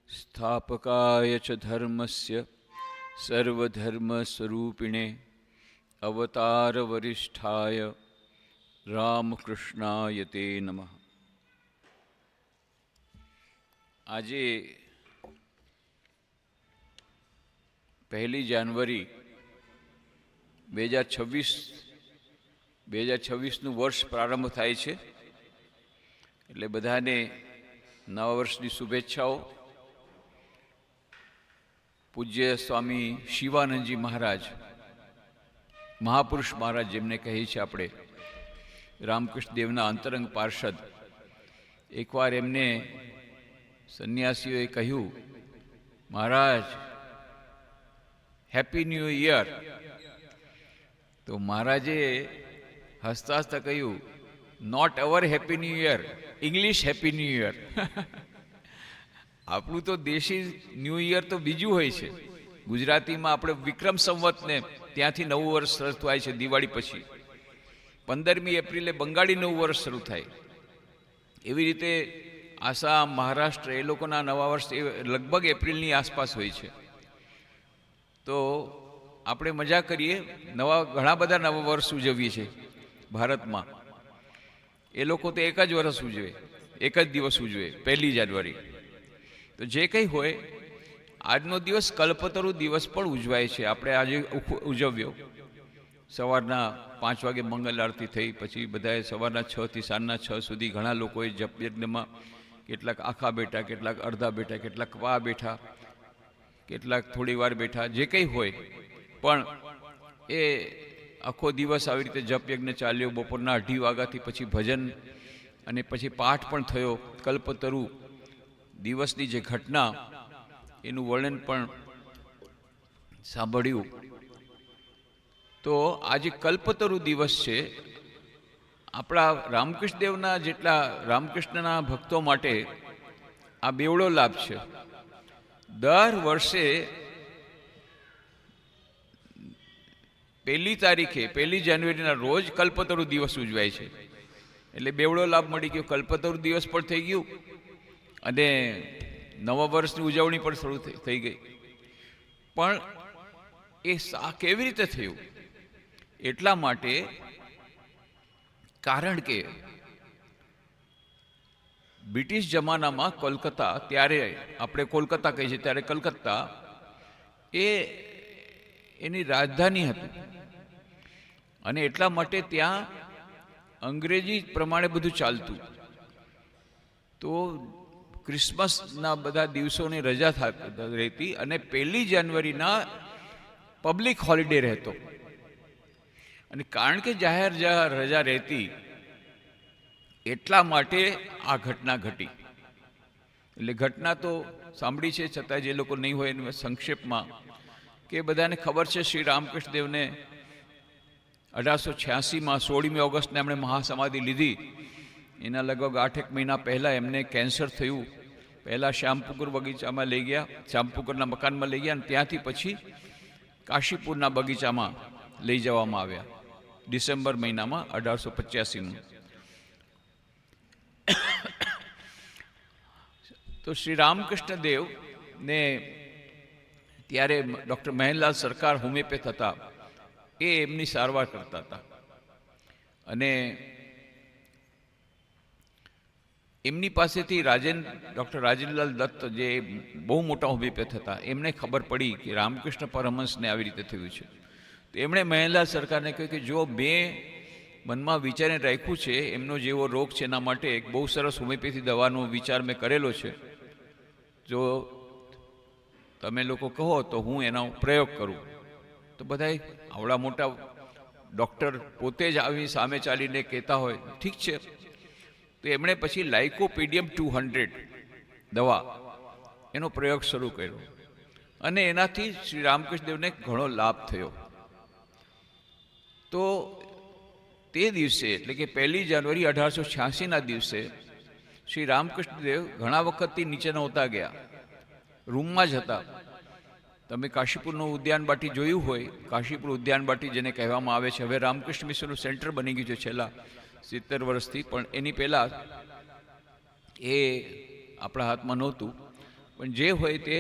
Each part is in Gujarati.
સ્થાપકાય ચ ધર્મસ્ય સર્વધર્મસ્વરૂપિણે અવતારવરિષ્ઠાય રામકૃષ્ણાય તે નમઃ. આજે 1 જાન્યુઆરી 2026નું વર્ષ પ્રારંભ થાય છે. એટલે બધાને નવા વર્ષની શુભેચ્છાઓ. પૂજ્ય સ્વામી શિવાનંદજી મહારાજ, મહાપુરુષ મહારાજ જેમને કહીએ છીએ આપણે, રામકૃષ્ણ દેવના અંતરંગ પાર્ષદ, એકવાર એમને સંન્યાસીઓએ કહ્યું, મહારાજ હેપી ન્યૂ યર. તો મહારાજે હસતા હસતા કહ્યું, not our happy new year, English happy new year. આપણું તો દેશી ન્યૂ યર તો બીજું હોય છે. ગુજરાતીમાં આપણે વિક્રમ સંવતને ત્યાંથી નવું વર્ષ શરૂ થાય છે. દિવાળી પછી 15મી એપ્રિલે બંગાળી નવું વર્ષ શરૂ થાય. એવી રીતે આસામ, મહારાષ્ટ્ર એ લોકોના નવા વર્ષ લગભગ એપ્રિલની આસપાસ હોય છે. તો આપણે મજા કરીએ, ઘણા બધા નવા વર્ષ ઉજવીએ છીએ ભારતમાં. એ લોકો તો એક જ વર્ષ ઉજવે, એક જ દિવસ ઉજવે, 1 જાન્યુઆરી. તો જે કંઈ હોય, આજનો દિવસ કલ્પતરુ દિવસ પણ ઉજવાય છે. આપણે આજે ઉજવ્યો. સવારના 5 વાગે મંગલ આરતી થઈ, પછી બધાએ સવારના 6 થી સાંજના 6 સુધી ઘણા લોકોએ જપ યજ્ઞમાં, કેટલાક આખા બેઠા, કેટલાક અડધા બેઠા, કેટલાક વા બેઠા, કેટલાક થોડી વાર બેઠા, જે કંઈ હોય. પણ એ આખો દિવસ આવી રીતે જપ યજ્ઞ ચાલ્યો. બપોરના 2:30 વાગ્યાથી પછી ભજન અને પછી પાઠ પણ થયો. કલ્પતરુ દિવસની જે ઘટના એનું વર્ણન પણ સાંભળ્યું. તો આજે કલ્પતરુ દિવસ છે. આપણા રામકૃષ્ણ દેવના જેટલા રામકૃષ્ણના ભક્તો માટે આ બેવડો લાભ છે. દર વર્ષે 1 તારીખે 1 જાન્યુઆરીના રોજ કલ્પતરુ દિવસ ઉજવાય છે. એટલે બેવડો લાભ મળી ગયો. કલ્પતરુ દિવસ પણ થઈ ગયું અને નવા વર્ષની ઉજવણી પણ શરૂ થઈ ગઈ. પણ એ કેવી રીતે થયું? એટલા માટે, કારણ કે બ્રિટિશ જમાનામાં કોલકાતા, ત્યારે આપણે કોલકાતા કહીએ છીએ, ત્યારે કલકત્તા એની રાજધાની હતી. અને એટલા માટે ત્યાં અંગ્રેજી પ્રમાણે બધું ચાલતું. તો ક્રિસમસના બધા દિવસોની રજા રહેતી અને 1 જાન્યુઆરીના પબ્લિક હોલિડે રહેતો. અને કારણ કે જાહેર રજા રહેતી, એટલા માટે આ ઘટના ઘટી. એટલે ઘટના તો સાંભળી છે, છતાં જે લોકો નહીં હોય એને સંક્ષેપમાં, કે બધાને ખબર છે, શ્રી રામકૃષ્ણ દેવને 1886માં 16મી ઓગસ્ટને એમણે મહાસમાધિ લીધી. એના લગભગ 8 મહિના પહેલાં એમને કેન્સર થયું. પહેલાં શ્યામપુકુર બગીચામાં લઈ ગયા, શ્યામપુકુરના મકાનમાં લઈ ગયા, અને ત્યાંથી પછી કાશીપુરના બગીચામાં લઈ જવામાં આવ્યા ડિસેમ્બર મહિનામાં 1885. તો શ્રી રામકૃષ્ણ દેવને ત્યારે ડૉક્ટર મહેનલાલ સરકાર હોમિયોપેથ હતા, એ એમની સારવાર કરતા હતા. અને એમની પાસેથી ડૉક્ટર રાજેન્દ્રલાલ દત્ત, જે બહુ મોટા હોમિયોપેથ હતા, એમને ખબર પડી કે રામકૃષ્ણ પરમહંસને આવી રીતે થયું છે. તો એમણે મહેનલાલ સરકારને કહ્યું કે જો મેં મનમાં વિચારીને રાખ્યું છે એમનો જેવો રોગ છે, એના માટે એક બહુ સરસ હોમિયોપેથી દવાનો વિચાર મેં કરેલો છે, જો તમે લોકો કહો તો હું એનો પ્રયોગ કરું. તો બધાએ, આવડા મોટા ડૉક્ટર પોતે જ આવી સામે ચાલીને કહેતા હોય, ઠીક છે. તો એમણે પછી લાઇકોપીડિયમ 200 દવા, એનો પ્રયોગ શરૂ કર્યો. અને એનાથી શ્રી રામકૃષ્ણ દેવને ઘણો લાભ થયો. તો તે દિવસે, એટલે કે 1 જાન્યુઆરી 1886ના દિવસે, શ્રી રામકૃષ્ણ દેવ ઘણા વખતથી નીચે નહોતા ગયા, રૂમમાં જ હતા. તમે કાશીપુરનું ઉદ્યાન બાટી જોયું હોય, કાશીપુર ઉદ્યાન બાટી જેને કહેવામાં આવે છે, હવે રામકૃષ્ણ મિશનનું સેન્ટર બની ગયું છે છેલ્લા 70 વર્ષથી, પણ એની પહેલાં એ આપણા હાથમાં નહોતું. પણ જે હોય તે,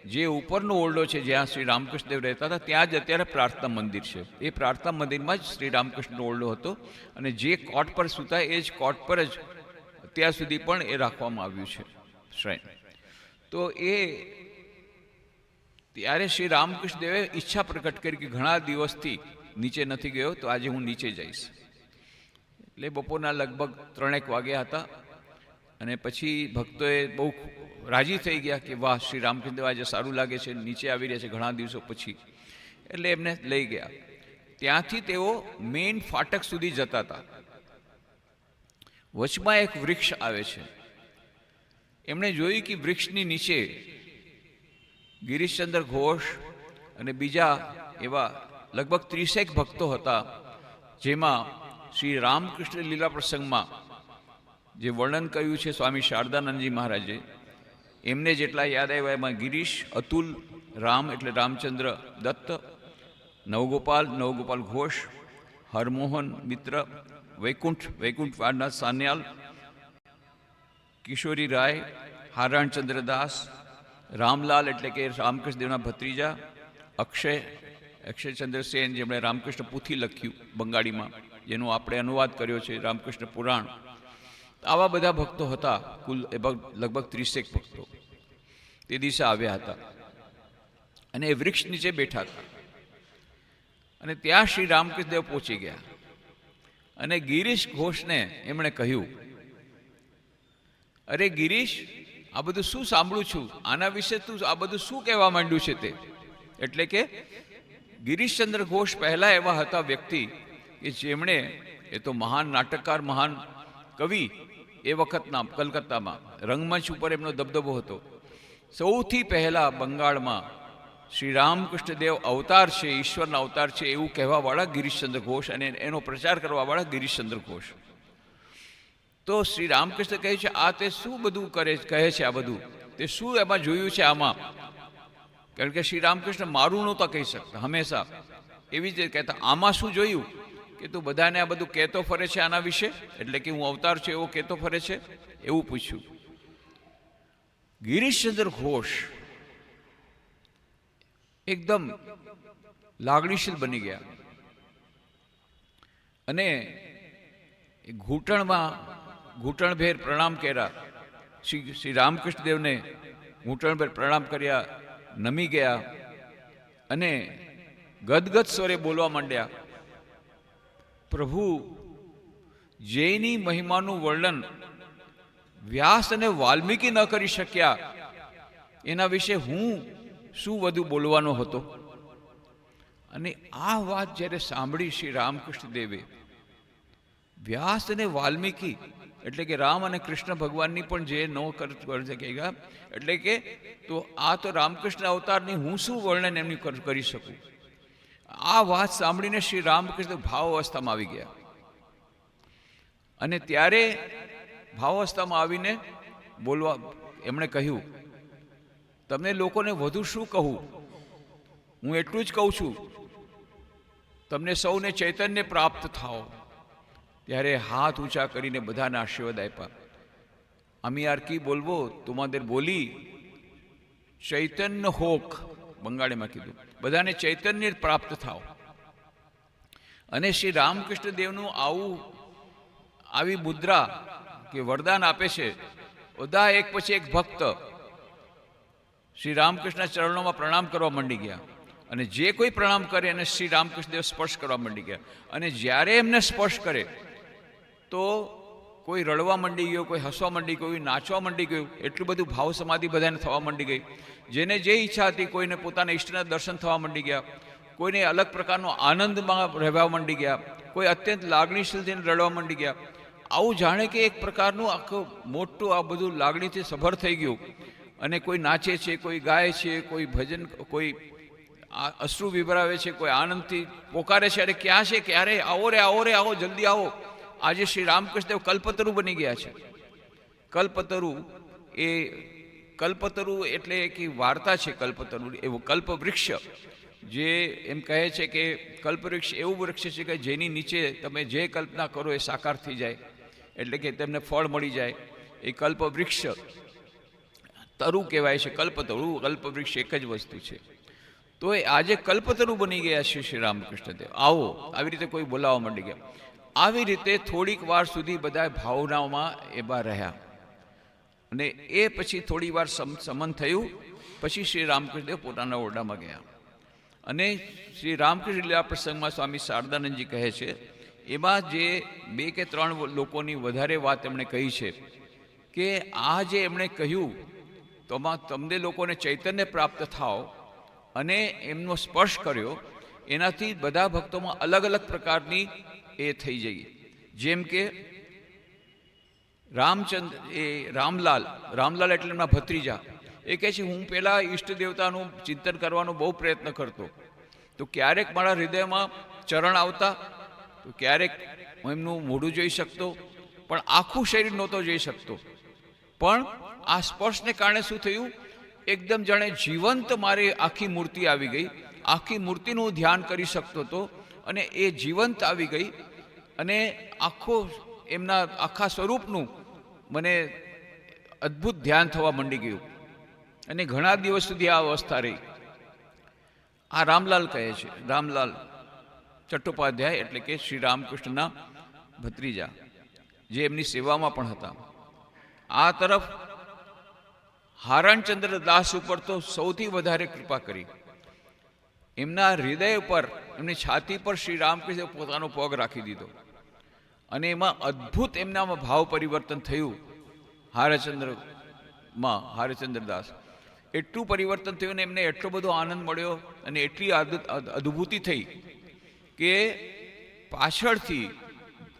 જે ઉપરનો ઓરડો છે જ્યાં શ્રી રામકૃષ્ણદેવ રહેતા હતા ત્યાં જ અત્યારે પ્રાર્થના મંદિર છે. એ પ્રાર્થના મંદિરમાં જ શ્રી રામકૃષ્ણનો ઓરડો હતો અને જે કોટ પર સૂતા એ જ કોટ પર જ અત્યાર સુધી પણ એ રાખવામાં આવ્યું છે શ્રાઇન. તો એ ત્યારે શ્રી રામકૃષ્ણદેવે ઈચ્છા પ્રકટ કરી કે ઘણા દિવસથી નીચે નથી ગયો, તો આજે હું નીચે જઈશ. એટલે બપોરના લગભગ 3 વાગ્યા હતા અને પછી ભક્તોએ બહુ રાજી થઈ ગયા કે વાહ, શ્રી રામકૃષ્ણદેવ આજે સારું લાગે છે, નીચે આવી રહ્યા છે ઘણા દિવસો પછી. એટલે એમને લઈ ગયા. ત્યાંથી તેઓ મેઇન ફાટક સુધી જતા હતા. વચમાં એક વૃક્ષ આવે છે. એમણે જોયું કે વૃક્ષની નીચે ગિરીશચંદ્ર ઘોષ અને બીજા એવા લગભગ 30 ભક્તો હતા, જેમાં શ્રી રામકૃષ્ણ લીલા પ્રસંગમાં જે વર્ણન કર્યું છે સ્વામી શારદાનંદજી મહારાજે, એમને જેટલા યાદ આવ્યા એમાં ગિરીશ, અતુલ, રામ એટલે રામચંદ્ર દત્ત, નવગોપાલ ઘોષ, હરમોહન મિત્ર, વૈકુંઠ વાડનાથ સાન્યાલ, કિશોરી રાય, હારાણચંદ્ર દાસ, રામલાલ એટલે કે રામકૃષ્ણદેવના ભત્રીજા, અક્ષયચંદ્ર સેન જેમણે રામકૃષ્ણ પુથી લખ્યું બંગાળીમાં, જેનો આપણે અનુવાદ કર્યો છે રામકૃષ્ણ પુરાણ. આવા બધા ભક્તો હતા, કુલ લગભગ 30 ભક્તો તે દિવસે આવ્યા હતા અને એ વૃક્ષ નીચે બેઠા હતા. અને ત્યાં શ્રી રામકૃષ્ણદેવ પહોંચી ગયા અને ગિરીશ ઘોષને એમણે કહ્યું, અરે ગિરીશ, આ બધું શું સાંભળું છું, આના વિશે તું આ બધું શું કહેવા માંડ્યું છે તે? એટલે કે ગિરીશચંદ્ર ઘોષ પહેલા એવા હતા વ્યક્તિ કે જેમણે, એ તો મહાન નાટકકાર, મહાન કવિ એ વખતના કલકત્તામાં રંગમંચ ઉપર એમનો દબદબો હતો. સૌથી પહેલા બંગાળમાં શ્રી રામકૃષ્ણદેવ અવતાર છે, ઈશ્વરના અવતાર છે એવું કહેવાવાળા ગિરીશચંદ્ર ઘોષ અને એનો પ્રચાર કરવાવાળા ગિરીશચંદ્ર ઘોષ. તો શ્રી રામકૃષ્ણ કહે છે, આ તે શું બધું કહે છે, આ બધું તે શું એમાં જોયું છે આમાં? કારણ કે શ્રી રામકૃષ્ણ મારું નહોતા કહી શકતા, હંમેશા એવી જ કહેતા, આમાં શું જોયું કે તું બધાને આ બધું કહેતો ફરે છે આના વિશે, એટલે કે હું અવતાર છું એવો કહેતો ફરે છે, એવું પૂછ્યું. ગિરીશચંદ્ર ઘોષ એકદમ લાગણીશીલ બની ગયા અને ઘૂંટણભેર પ્રણામ કર્યા. શ્રી રામકૃષ્ણદેવને ઘૂંટણભેર પ્રણામ કર્યા, નમી ગયા અને ગદગદ સ્વરે બોલવા માંડ્યા, પ્રભુ, જેની મહિમાનું વર્ણન વ્યાસ અને વાલ્મીકી ન કરી શક્યા એના વિશે હું શું વધુ બોલવાનો હતો? અને આ વાત જ્યારે સાંભળી શ્રી રામકૃષ્ણદેવે, વ્યાસ અને વાલ્મીકી એટલે કે રામ અને કૃષ્ણ ભગવાનની પણ જે ન કરી શકેગા, એટલે કે તો આ તો રામકૃષ્ણ અવતારની હું શું વર્ણન એમની કરી શકું? આ વાત સાંભળીને શ્રી રામકૃષ્ણ ભાવ અવસ્થામાં આવી ગયા અને ત્યારે ભાવ અવસ્થામાં આવીને બોલવા એમણે કહ્યું, તમને લોકોને વધુ શું કહું, હું એટલું જ કહું છું, તમને સૌને ચૈતન્ય પ્રાપ્ત થાઓ. ત્યારે હાથ ઊંચા કરીને બધાને આશીર્વાદ આપ્યા. আমি আর কি বলবো, তোমাদের বলি ચૈતન્ય હોક, બંગાળીમાં કીધું, બધાને ચૈતન્ય પ્રાપ્ત થાઓ. અને શ્રી રામકૃષ્ણ દેવનું આવી મુદ્રા કે વરદાન આપે છે. બધા એક પછી એક ભક્ત શ્રી રામકૃષ્ણના ચરણોમાં પ્રણામ કરવા માંડી ગયા અને જે કોઈ પ્રણામ કરે એને શ્રી રામકૃષ્ણદેવ સ્પર્શ કરવા માંડી ગયા. અને જ્યારે એમને સ્પર્શ કરે તો કોઈ રડવા માંડી ગયો, કોઈ હસવા માંડી ગયું, કોઈ નાચવા માંડી ગયું. એટલું બધું ભાવ સમાધિ બધાને થવા માંડી ગઈ. જેને જે ઈચ્છા હતી, કોઈને પોતાના ઈષ્ટના દર્શન થવા માંડી ગયા, કોઈને અલગ પ્રકારનો આનંદમાં રહેવા માંડી ગયા, કોઈ અત્યંત લાગણીશીલ થઈને રડવા માંડી ગયા. આવું જાણે કે એક પ્રકારનું આખું મોટું આ બધું લાગણીથી સભર થઈ ગયું. અને કોઈ નાચે છે, કોઈ ગાય છે, કોઈ ભજન, કોઈ અશ્રુ વિભરાવે છે, કોઈ આનંદથી પોકારે છે, અરે ક્યાં છે, ક્યારે આવો રે, આવો રે, આવો, જલ્દી આવો. આજે શ્રી રામકૃષ્ણદેવ કલ્પતરુ બની ગયા છે. કલ્પતરુ એટલે એક વાર્તા છે. કલ્પતરુ એવું કલ્પવૃક્ષ, જે એમ કહે છે કે કલ્પવૃક્ષ એવું વૃક્ષ છે કે જેની નીચે તમે જે કલ્પના કરો એ સાકાર થઈ જાય, એટલે કે તેમને ફળ મળી જાય. એ કલ્પવૃક્ષ તરુ કહેવાય છે, કલ્પતરુ, કલ્પવૃક્ષ એક જ વસ્તુ છે. તો એ આજે કલ્પતરુ બની ગયા છે શ્રી રામકૃષ્ણદેવ. આવો, આવી રીતે કોઈ બોલાવવા માંડી ગયા. આવી રીતે થોડીક વાર સુધી બધા ભાવનાઓમાં એમાં રહ્યા અને એ પછી થોડી વાર સમન થયું. પછી શ્રી રામકૃષ્ણદેવ પોતાના ઓરડામાં ગયા અને શ્રી રામકૃષ્ણ લીલા પ્રસંગમાં સ્વામી શારદાનંદજી કહે છે, એમાં જે 2 કે 3 લોકોની વધારે વાત એમણે કહી છે કે આ જે એમણે કહ્યું તો તમને લોકોને ચૈતન્ય પ્રાપ્ત થાવ અને એમનો સ્પર્શ કર્યો, એનાથી બધા ભક્તોમાં અલગ અલગ પ્રકારની એ થઈ જઈ. જેમ કે રામલાલ એટલે એમના ભત્રીજા, એ કહે છે હું પહેલાં ઈષ્ટ દેવતાનું ચિંતન કરવાનો બહુ પ્રયત્ન કરતો, તો ક્યારેક મારા હૃદયમાં ચરણ આવતા, તો ક્યારેક હું એમનું મોઢું જોઈ શકતો, પણ આખું શરીર નહોતો જોઈ શકતો. પણ આ સ્પર્શને કારણે શું થયું, એકદમ જાણે જીવંત મારી આખી મૂર્તિ આવી ગઈ, આખી મૂર્તિનું ધ્યાન કરી શકતો હતો અને એ જીવંત આવી ગઈ અને એમના આખા સ્વરૂપનું મને અદ્ભુત ધ્યાન થવા માંડી ગયું અને ઘણા દિવસ સુધી આ અવસ્થા રહી. આ રામલાલ કહે છે, રામલાલ ચટ્ટોપાધ્યાય એટલે કે શ્રી રામકૃષ્ણના ભત્રીજા, જે એમની સેવામાં પણ હતા. આ તરફ હારણચંદ્ર દાસ ઉપર તો સૌથી વધારે કૃપા કરી. એમના હૃદય ઉપર, એમની છાતી પર શ્રી રામકૃષ્ણ પોતાનો પગ રાખી દીધો અને એમાં અદ્ભુત એમનામાં ભાવ પરિવર્તન થયું. હારચંદ્રદાસ એટલું પરિવર્તન થયું ને એમને એટલો બધો આનંદ મળ્યો અને એટલી અદ્ભુતિ થઈ કે પાછળથી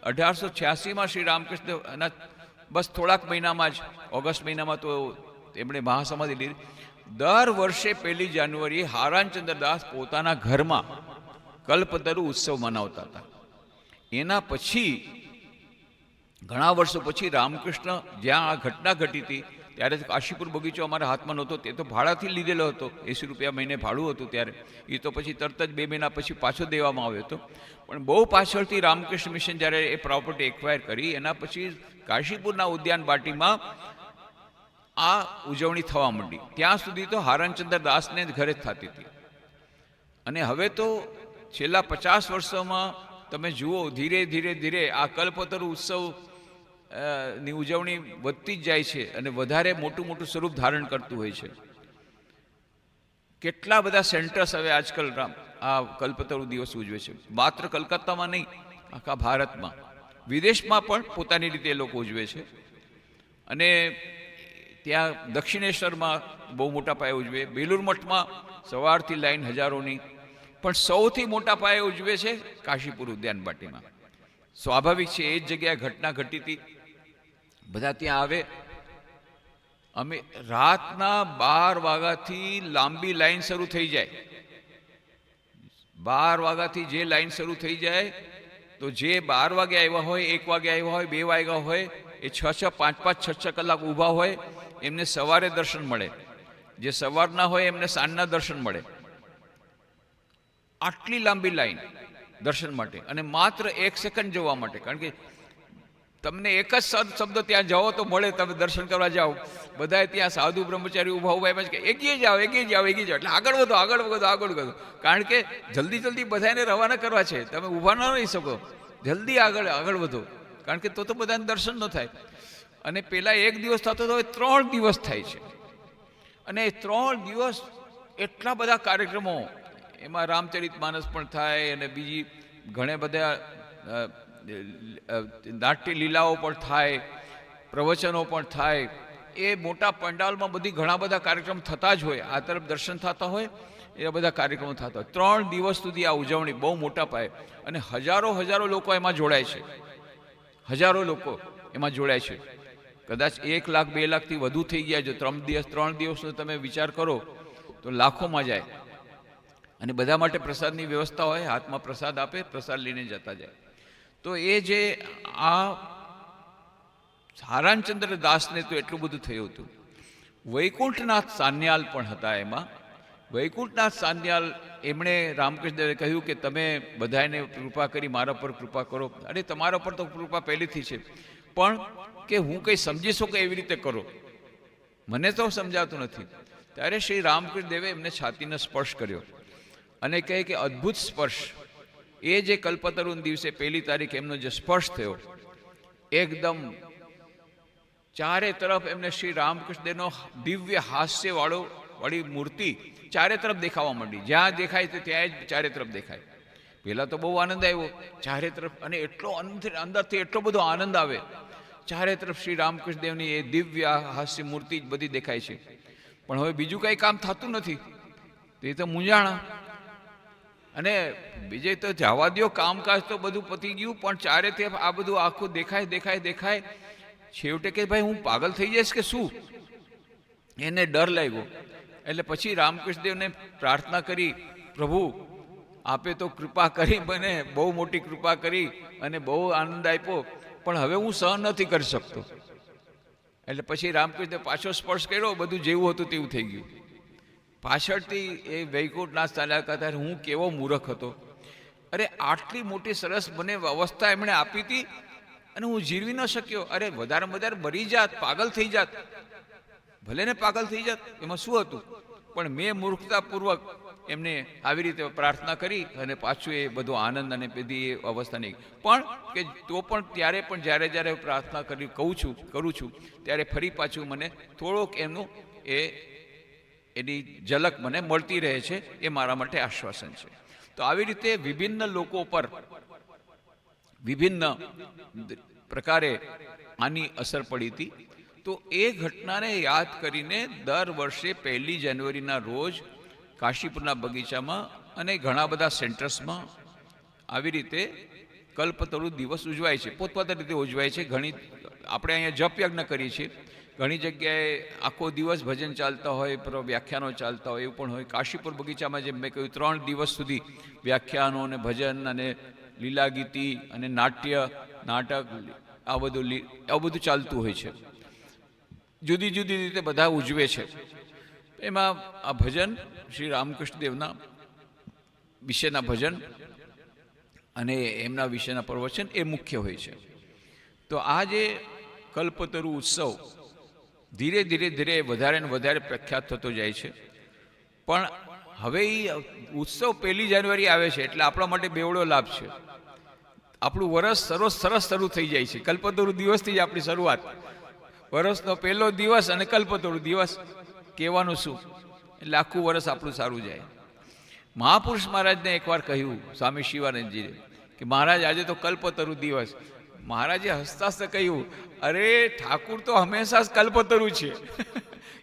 1886માં શ્રી રામકૃષ્ણ બસ થોડાક મહિનામાં જ, ઓગસ્ટ મહિનામાં તો એમણે મહાસમાધિ લીધી. દર વર્ષે 1 જાન્યુઆરીએ હારાનચંદ્રદાસ પોતાના ઘરમાં કલ્પતરુ ઉત્સવ મનાવતા હતા. એના પછી ઘણા વર્ષો પછી રામકૃષ્ણ જ્યાં આ ઘટના ઘટી હતી ત્યારે કાશીપુર બગીચો અમારા હાથમાં નહોતો, તે તો ભાડાથી લીધેલો હતો, 80 રૂપિયા મહિને ભાડું હતું ત્યારે. એ તો પછી તરત જ 2 મહિના પછી પાછો દેવામાં આવ્યો હતો. પણ બહુ પાછળથી રામકૃષ્ણ મિશન જ્યારે એ પ્રોપર્ટી એક્વાયર કરી એના પછી કાશીપુરના ઉદ્યાન બાટીમાં આ ઉજવણી થવા માંડી. ત્યાં સુધી તો હારણચંદ્ર દાસને જ ઘરે જ થતી હતી અને હવે તો છેલ્લા 50 વર્ષોમાં તમે જુઓ ધીરે ધીરે આ કલ્પતરુ ઉત્સવ ની ઉજવણી વધતી જ જાય છે અને વધારે મોટું સ્વરૂપ ધારણ કરતું હોય છે. કેટલા બધા સેન્ટર્સ હવે આજકાલ આ કલ્પતરુ દિવસ ઉજવે છે. માત્ર કલકત્તામાં નહીં, આખા ભારતમાં, વિદેશમાં પણ પોતાની રીતે એ લોકો ઉજવે છે. અને ત્યાં દક્ષિણેશ્વરમાં બહુ મોટા પાયે ઉજવે, બેલુર મઠમાં સવારથી લાઈન હજારોની, પણ સૌથી મોટા પાયે ઉજવે છે કાશીપુર ઉદ્યાન બાટીમાં. સ્વાભાવિક છે, એ જ જગ્યાએ ઘટના ઘટી હતી, બધા ત્યાં આવે. અમે રાતના 12 વાગ્યાથી લાંબી લાઈન શરૂ થઈ જાય. 12 વાગ્યાથી જે લાઈન શરૂ થઈ જાય તો જે 12 વાગે આવ્યા હોય, 1 વાગે આવ્યા હોય, 2 વાગ્યા હોય, એ 6-6, 5-5, 6-6 કલાક ઊભા હોય, એમને સવારે દર્શન મળે. જે સવારના હોય એમને સાંજના દર્શન મળે. આટલી લાંબી લાઈન દર્શન માટે અને માત્ર 1 સેકન્ડ જોવા માટે. કારણ કે તમને એક જ શબ્દ ત્યાં જાઓ તો મળે, તમે દર્શન કરવા જાઓ, બધા ત્યાં સાધુ બ્રહ્મચારી ઊભા એમ જ કે એગીએ જાઓ. એટલે આગળ વધો. કારણ કે જલ્દી બધાને રવાના કરવા છે, તમે ઊભા ન રહી શકો, જલ્દી આગળ વધો. કારણ કે તો બધાને દર્શન ન થાય. અને પેલા 1 દિવસ થતો તો હવે 3 દિવસ થાય છે. અને 3 દિવસ એટલા બધા કાર્યક્રમો, એમાં રામચરિત માનસ પણ થાય અને બીજી ઘણા બધા નાટ્ય લીલાઓ પણ થાય, પ્રવચનો પણ થાય. એ મોટા પંડાલમાં ઘણા બધા કાર્યક્રમ થતા જ હોય. આ તરફ દર્શન થતા હોય, એ બધા કાર્યક્રમો થતા હોય. 3 દિવસ સુધી આ ઉજવણી બહુ મોટા પાયે અને હજારો લોકો એમાં જોડાય છે. હજારો લોકો એમાં જોડાય છે. કદાચ 1 લાખ 2 લાખથી વધુ થઈ ગયા. જો 3 દિવસનો તમે વિચાર કરો તો લાખોમાં જાય. અને બધા માટે પ્રસાદની વ્યવસ્થા હોય, હાથમાં પ્રસાદ આપે, પ્રસાદ લઈને જતા જાય. તો એ જે આ હારાનચંદ્ર દાસને તો એટલું બધું થયું હતું. વૈકુંઠનાથ સાન્યાલ પણ હતા એમાં. વૈકુંઠનાથ સાન્યાલ, એમણે રામકૃષ્ણદેવે કહ્યું કે તમે બધાને કૃપા કરી મારા પર કૃપા કરો. અરે તમારા પર તો કૃપા પહેલેથી છે, પણ કે હું કંઈ સમજી શકું એવી રીતે કરો. મને તો સમજાતું નથી. ત્યારે શ્રી રામકૃષ્ણ દેવે એમને છાતીને સ્પર્શ કર્યો અને કહે કે અદ્ભુત સ્પર્શ. એ જે કલ્પતરુના દિવસે 1 તારીખ એમનો જે સ્પર્શ થયો, એકદમ ચારે તરફ એમને શ્રી રામકૃષ્ણ દેવનો દિવ્ય હાસ્ય વાળી મૂર્તિ ચારે તરફ દેખાવા માંડી. જ્યાં દેખાય તો ત્યાં જ ચારે તરફ દેખાય. પહેલા તો બહુ આનંદ આવ્યો ચારે તરફ, અને એટલો અંદરથી એટલો બધો આનંદ આવે. ચારે તરફ શ્રી રામકૃષ્ણ દેવની એ દિવ્ય હાસ્ય મૂર્તિ જ બધી દેખાય છે. પણ હવે બીજું કંઈ કામ થતું નથી, એ તો મૂંઝાણા. અને બીજે તો જવા દો, કામકાજ તો બધું પતી ગયું, પણ ચારે તરફ આ બધું આખું દેખાય દેખાય દેખાય. છેવટે કે ભાઈ હું પાગલ થઈ જઈશ કે શું, એને ડર લાગ્યો. એટલે પછી રામકૃષ્ણ દેવને પ્રાર્થના કરી, પ્રભુ આપે તો કૃપા કરી, મને બહુ મોટી કૃપા કરી અને બહુ આનંદ આપ્યો, પણ હવે હું સહન નથી કરી શકતો. એટલે પછી રામકૃષ્ણ દેવ પાછો સ્પર્શ કર્યો, બધું જેવું હતું તેવું થઈ ગયું. પાછળથી એ વૈકુંઠનાથ ચાલ્યા કરતા, હું કેવો મૂર્ખ હતો. અરે આટલી મોટી સરસ મને અવસ્થા એમણે આપી હતી અને હું જીરવી ન શક્યો. અરે વધારેમાં વધારે મરી જાત, પાગલ થઈ જાત, ભલે ને પાગલ થઈ જાત, એમાં શું હતું. પણ મેં મૂર્ખતાપૂર્વક એમને આવી રીતે પ્રાર્થના કરી અને પાછું એ બધો આનંદ અને બધી એ અવસ્થા નહીં. પણ કે તો પણ ત્યારે પણ જ્યારે પ્રાર્થના કરી કરું છું ત્યારે ફરી પાછું મને થોડોક એનું એની ઝલક મને મળતી રહે છે. એ મારા માટે આશ્વાસન છે. તો આવી રીતે વિભિન્ન લોકો પર વિભિન્ન પ્રકારે આની અસર પડી હતી. તો એ ઘટનાને યાદ કરીને દર વર્ષે 1 જાન્યુઆરીના રોજ કાશીપુરના બગીચામાં અને ઘણા બધા સેન્ટર્સમાં આવી રીતે કલ્પતરુ દિવસ ઉજવાય છે. પોતપોતાની રીતે ઉજવાય છે. આપણે અહીંયા જપ યજ્ઞ કરીએ છીએ, ઘણી જગ્યાએ આખો દિવસ ભજન ચાલતા હોય, વ્યાખ્યાનો ચાલતા હોય, એવું પણ હોય. કાશીપુર બગીચામાં જેમ મેં કહ્યું 3 દિવસ સુધી વ્યાખ્યાનો અને ભજન અને લીલા ગીતિ અને નાટક આ બધું ચાલતું હોય છે. જુદી જુદી રીતે બધા ઉજવે છે. એમાં આ ભજન શ્રી રામકૃષ્ણ દેવના વિશેના ભજન અને એમના વિશેના પ્રવચન એ મુખ્ય હોય છે. તો આ જે કલ્પતરુ ઉત્સવ ધીરે ધીરે વધારે ને વધારે પ્રખ્યાત થતો જાય છે. પણ હવે એ ઉત્સવ 1 જાન્યુઆરી આવે છે એટલે આપણા માટે બેવડો લાભ છે. આપણું વરસ સરસ શરૂ થઈ જાય છે. કલ્પતરુ દિવસથી જ આપણી શરૂઆત, વરસનો પહેલો દિવસ અને કલ્પતરુ દિવસ, કહેવાનું શું, એટલે આખું વરસ આપણું સારું જાય. મહાપુરુષ મહારાજને એકવાર કહ્યું સ્વામી શિવાનંદજીને કે મહારાજ આજે તો કલ્પતરુ દિવસ. મહારાજે હસતા હસતા કહ્યું, અરે ઠાકુર તો હંમેશા કલ્પતરુ છે.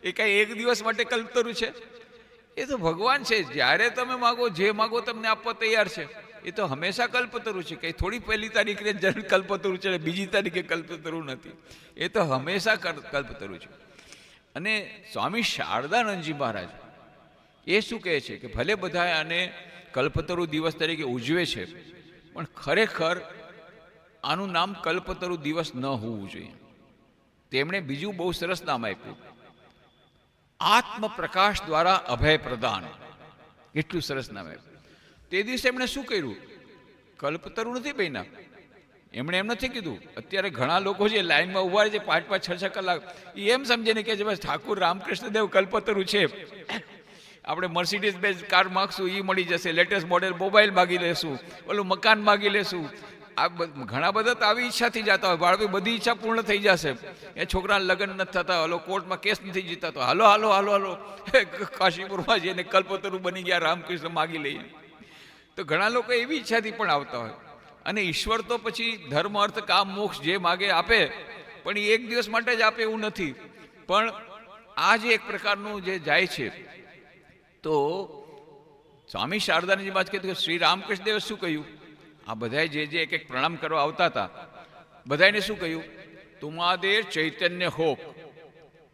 એ કાંઈ એક દિવસ માટે કલ્પતરુ છે? એ તો ભગવાન છે. જ્યારે તમે માગો જે માગો તમને આપવા તૈયાર છે. એ તો હંમેશા કલ્પતરુ છે. કંઈ થોડી 1 તારીખે જરૂર કલ્પતરુ છે, બીજી તારીખે કલ્પતરુ નથી. એ તો હંમેશા કલ્પતરુ છે. અને સ્વામી શારદાનંદજી મહારાજ એ શું કહે છે કે ભલે બધા આને કલ્પતરુ દિવસ તરીકે ઉજવે છે, પણ ખરેખર આનું નામ કલ્પતરુ દિવસ ન હોવું જોઈએ. તેમણે બીજું બહુ સરસ નામ આપ્યું, આત્મપ્રકાશ દ્વારા અભય પ્રદાન. કેટલું સરસ નામ આપ્યું. તે દિવસે એમણે શું કર્યું? કલ્પતરુ નથી બન્યા. એમણે એમ નથી કીધું. અત્યારે ઘણા લોકો જે લાઈનમાં ઉભા છે 5-5, 6-6 કલાક, એ એમ સમજે ને કે બસ ઠાકુર રામકૃષ્ણ દેવ કલ્પતરુ છે, આપણે મર્સિડીઝ બેઝ કાર માગશું એ મળી જશે, લેટેસ્ટ મોડેલ મોબાઈલ માગી લેશું, ઓલું મકાન માગી લેશું. આ ઘણા બધા તો આવી ઈચ્છાથી જતા હોય, બાળકો બધી ઈચ્છા પૂર્ણ થઈ જશે. એ છોકરાના લગ્ન નથી થતા, હલો કોર્ટમાં કેસ નથી જીતા, તો હાલો કાશીપુરમાં જઈને કલ્પતરુ બની ગયા, રામકૃષ્ણ માગી લઈએ. તો ઘણા લોકો એવી ઈચ્છાથી પણ આવતા હોય. અને ઈશ્વર તો પછી ધર્મ અર્થ કામ મોક્ષ જે માગે આપે, પણ એ એક દિવસ માટે જ આપે એવું નથી. પણ આ જે એક પ્રકારનું જે જાય છે, તો સ્વામી શારદાનંદજી મહારાજ કહેતું કે શ્રી રામકૃષ્ણ દેવે શું કહ્યું? આ બધાએ જે એક પ્રણામ કરવા આવતા હતા, બધાને શું કહ્યું? તુમાદેર ચૈતન્ય હોપ,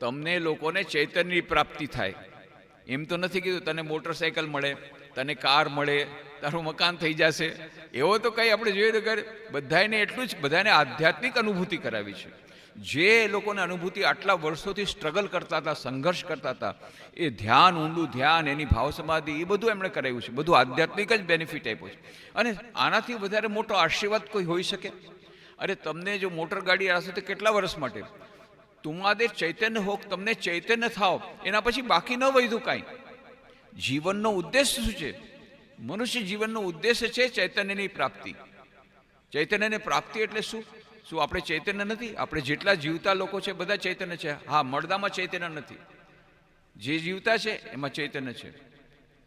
તમને લોકોને ચૈતન્યની પ્રાપ્તિ થાય. એમ તો નથી કીધું તને મોટરસાયકલ મળે, તને કાર મળે, તારું મકાન થઈ જશે. એવો તો કંઈ આપણે જોઈએ તો બધાને એટલું જ બધાને આધ્યાત્મિક અનુભૂતિ કરાવી છે. જે લોકોને અનુભૂતિ આટલા વર્ષોથી સ્ટ્રગલ કરતા હતા, સંઘર્ષ કરતા હતા, એ ધ્યાન, ઊંડું ધ્યાન, એની ભાવ સમાધિ, એ બધું એમણે કરાવ્યું છે. બધું આધ્યાત્મિક જ બેનિફિટ આપ્યો છે. અને આનાથી વધારે મોટો આશીર્વાદ કોઈ હોઈ શકે? અરે તમને જો મોટર ગાડી આવશે તો કેટલા વર્ષ માટે? તુમાદે ચૈતન્ય હોક, તમને ચૈતન્ય થાવ, એના પછી બાકી ન વધ્યું કાંઈ. જીવનનો ઉદ્દેશ શું છે? મનુષ્ય જીવનનો ઉદ્દેશ છે ચૈતન્યની પ્રાપ્તિ. ચૈતન્યની પ્રાપ્તિ એટલે શું? શું આપણે ચૈતન્ય નથી? આપણે જેટલા જીવતા લોકો છે બધા ચૈતન્ય છે. હા, મળદામાં ચૈતન્ય નથી. જે જીવતા છે એમાં ચૈતન્ય છે.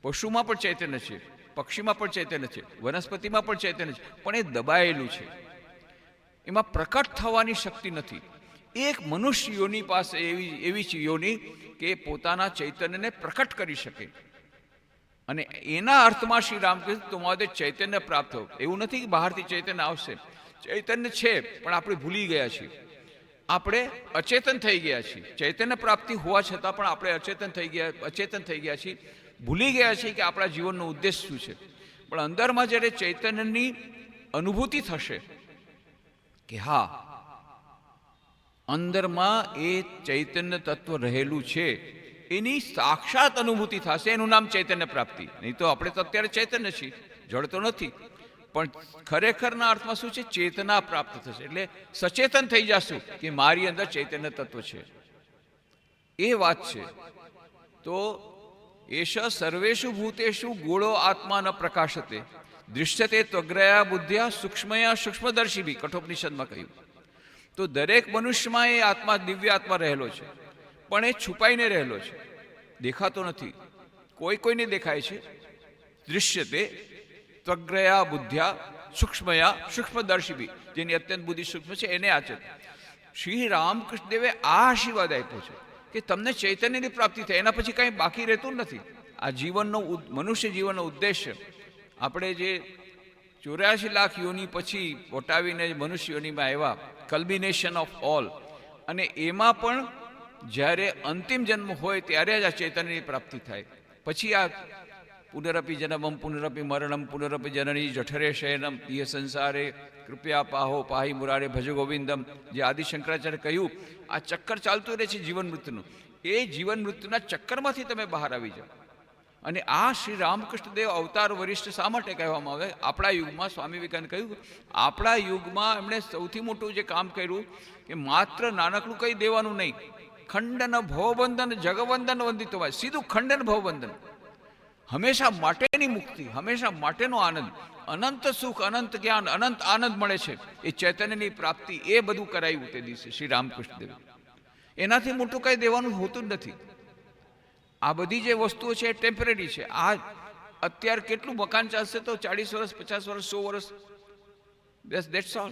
પશુમાં પણ ચૈતન્ય છે, પક્ષીમાં પણ ચૈતન્ય છે, વનસ્પતિમાં પણ ચૈતન્ય છે, પણ એ દબાયેલું છે. એમાં પ્રકટ થવાની શક્તિ નથી. એક મનુષ્ય યોની પાસે એવી યોની કે પોતાના ચૈતન્યને પ્રકટ કરી શકે. અને એના અર્થમાં શ્રી રામકૃષ્ણ તમારે ચૈતન્ય પ્રાપ્ત થયું. એવું નથી કે બહારથી ચૈતન્ય આવશે. ચૈતન્ય છે પણ આપણે ભૂલી ગયા છીએ, આપણે અચેતન થઈ ગયા છીએ. ચૈતન્ય પ્રાપ્તિ હોવા છતાં પણ આપણે અચેતન થઈ ગયા છીએ, ભૂલી ગયા છીએ કે આપણા જીવનનો ઉદ્દેશ શું છે. પણ અંદરમાં જ્યારે ચૈતન્યની અનુભૂતિ થશે કે હા, અંદરમાં એ ચૈતન્ય તત્વ રહેલું છે, એની સાક્ષાત અનુભૂતિ થશે, એનું નામ ચૈતન્ય પ્રાપ્તિ. નહીં તો આપણે તો અત્યારે ચૈતન્ય છીએ, જળ તો નથી. પણ ખરેખરના અર્થમાં શું છે? ચેતના પ્રાપ્ત થશે. એટલે સચેતન થઈ જશું કે મારી અંદર ચૈતન્ય તત્વ છે, એ વાત છે. તો એશ સર્વેષુ ભૂતેષુ ગૂઢો આત્મા ન પ્રકાશતે દૃશ્યતે ત્વગ્રયા બુદ્ધ્યા સૂક્ષ્મયા સૂક્ષ્મદર્શિભી, કઠોપનિષદમાં કહ્યું. તો દરેક મનુષ્યમાં એ આત્મા, દિવ્ય આત્મા રહેલો છે, પણ એ છુપાઈને રહેલો છે, દેખાતો નથી. કોઈને દેખાય છે. દૃશ્યતે ત્વગ્રયા બુદ્ધ્યા સૂક્ષ્મયા સૂક્ષ્મદર્શિભી, જેની અત્યંત બુદ્ધિ સૂક્ષ્મ છે એને આચર. શ્રી રામકૃષ્ણ દેવે આ આશીર્વાદ આપ્યો છે કે તમને ચૈતન્યની પ્રાપ્તિ થાય, એના પછી કાંઈ બાકી રહેતું નથી. આ જીવનનો, મનુષ્ય જીવનનો ઉદ્દેશ્ય આપણે જે 84 લાખ યોની પછી વટાવીને મનુષ્ય યોનીમાં આવ્યા, કલ્બિનેશન ઓફ ઓલ, અને એમાં પણ જ્યારે અંતિમ જન્મ હોય ત્યારે જ આ ચૈતન્યની પ્રાપ્તિ થાય. પછી આ પુનરપી જન્મમ પુનરપી મરણમ પુનરપી જનની જઠરે શયનમ યે સંસારે કૃપયા પાહો પાહી મુરારે ભજ ગોવિંદમ, જે આદિ શંકરાચાર્ય કહ્યું, આ ચક્કર ચાલતું રહે છે જીવન મૃત્યુનું. એ જીવન મૃત્યુના ચક્કરમાંથી તમે બહાર આવી જાઓ. અને આ શ્રી રામકૃષ્ણ દેવ અવતાર વરિષ્ઠ શા માટે કહેવામાં આવે? આપણા યુગમાં સ્વામી વિવેકાનંદ કહ્યું, આપણા યુગમાં એમણે સૌથી મોટું જે કામ કર્યું કે માત્ર નાનકડું કંઈ દેવાનું નહીં, ખંડન ભવબંધન જગવંદન વંદિતવાય, સીધું ખંડન ભવબંધન, હંમેશા માટેની મુક્તિ, હંમેશા માટેનો આનંદ, અનંત સુખ, અનંત જ્ઞાન, અનંત આનંદ મળે છે. એ ચૈતન્યની પ્રાપ્તિ, એ બધું કરાયું તે દિવસે શ્રી રામકૃષ્ણ દેવ. એનાથી મોટું કંઈ દેવાનું હોતું જ નથી. આ બધી જે વસ્તુઓ છે એ ટેમ્પરરી છે. આ અત્યારે કેટલું મકાન ચાલશે તો 40 વર્ષ, 50 વર્ષ, 100 વર્ષ, દેટ્સ ઓલ,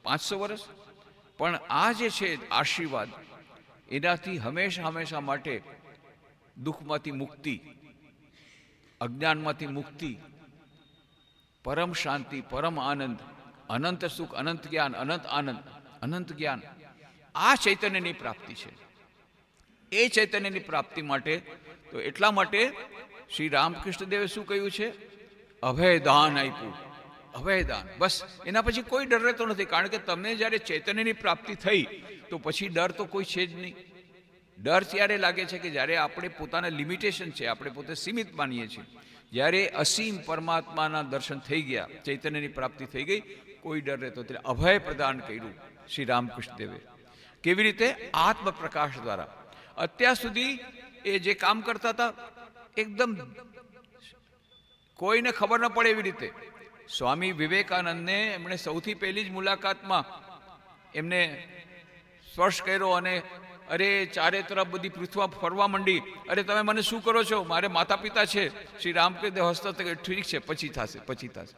500 વર્ષ. પણ આ જે છે આશીર્વાદ, એનાથી હંમેશા હંમેશા માટે દુઃખમાંથી મુક્તિ, અજ્ઞાનમાંથી મુક્તિ, પરમ શાંતિ, પરમ આનંદ, અનંત સુખ, અનંત જ્ઞાન, અનંત આનંદ, અનંત જ્ઞાન, આ ચૈતન્યની પ્રાપ્તિ છે. એ ચૈતન્યની પ્રાપ્તિ માટે તો એટલા માટે શ્રી રામકૃષ્ણ દેવે શું કહ્યું છે? અભયદાન આપ્યું. અભયદાન, બસ. એના પછી કોઈ ડર રહેતો નથી. કારણ કે તમને જ્યારે ચૈતન્યની પ્રાપ્તિ થઈ તો પછી ડર તો કોઈ છે જ નહીં. ડર ત્યારે લાગે છે કે જ્યારે આપણે પોતાના લિમિટેશન છે, આપણે પોતે સીમિત માનીએ છીએ. જ્યારે અસીમ પરમાત્માના દર્શન થઈ ગયા, ચૈતન્યની પ્રાપ્તિ થઈ ગઈ, કોઈ ડર રહેતો નથી. અભય પ્રદાન કર્યું શ્રી રામકૃષ્ણ દેવે. કેવી રીતે? આત્મપ્રકાશ દ્વારા. અત્યાર સુધી એ જે કામ કરતા હતા એકદમ કોઈને ખબર ન પડે એવી રીતે. સ્વામી વિવેકાનંદને એમણે સૌથી પહેલી જ મુલાકાતમાં એમને સ્પર્શ કર્યો અને અરે ચારે તરફ બધી પૃથ્વી ફરવા માંડી. અરે તમે મને શું કરો છો? મારે માતા પિતા છે. શ્રી રામકૃષ્ણ દેવ હસતા ઠીક છે, પછી થશે, પછી થશે.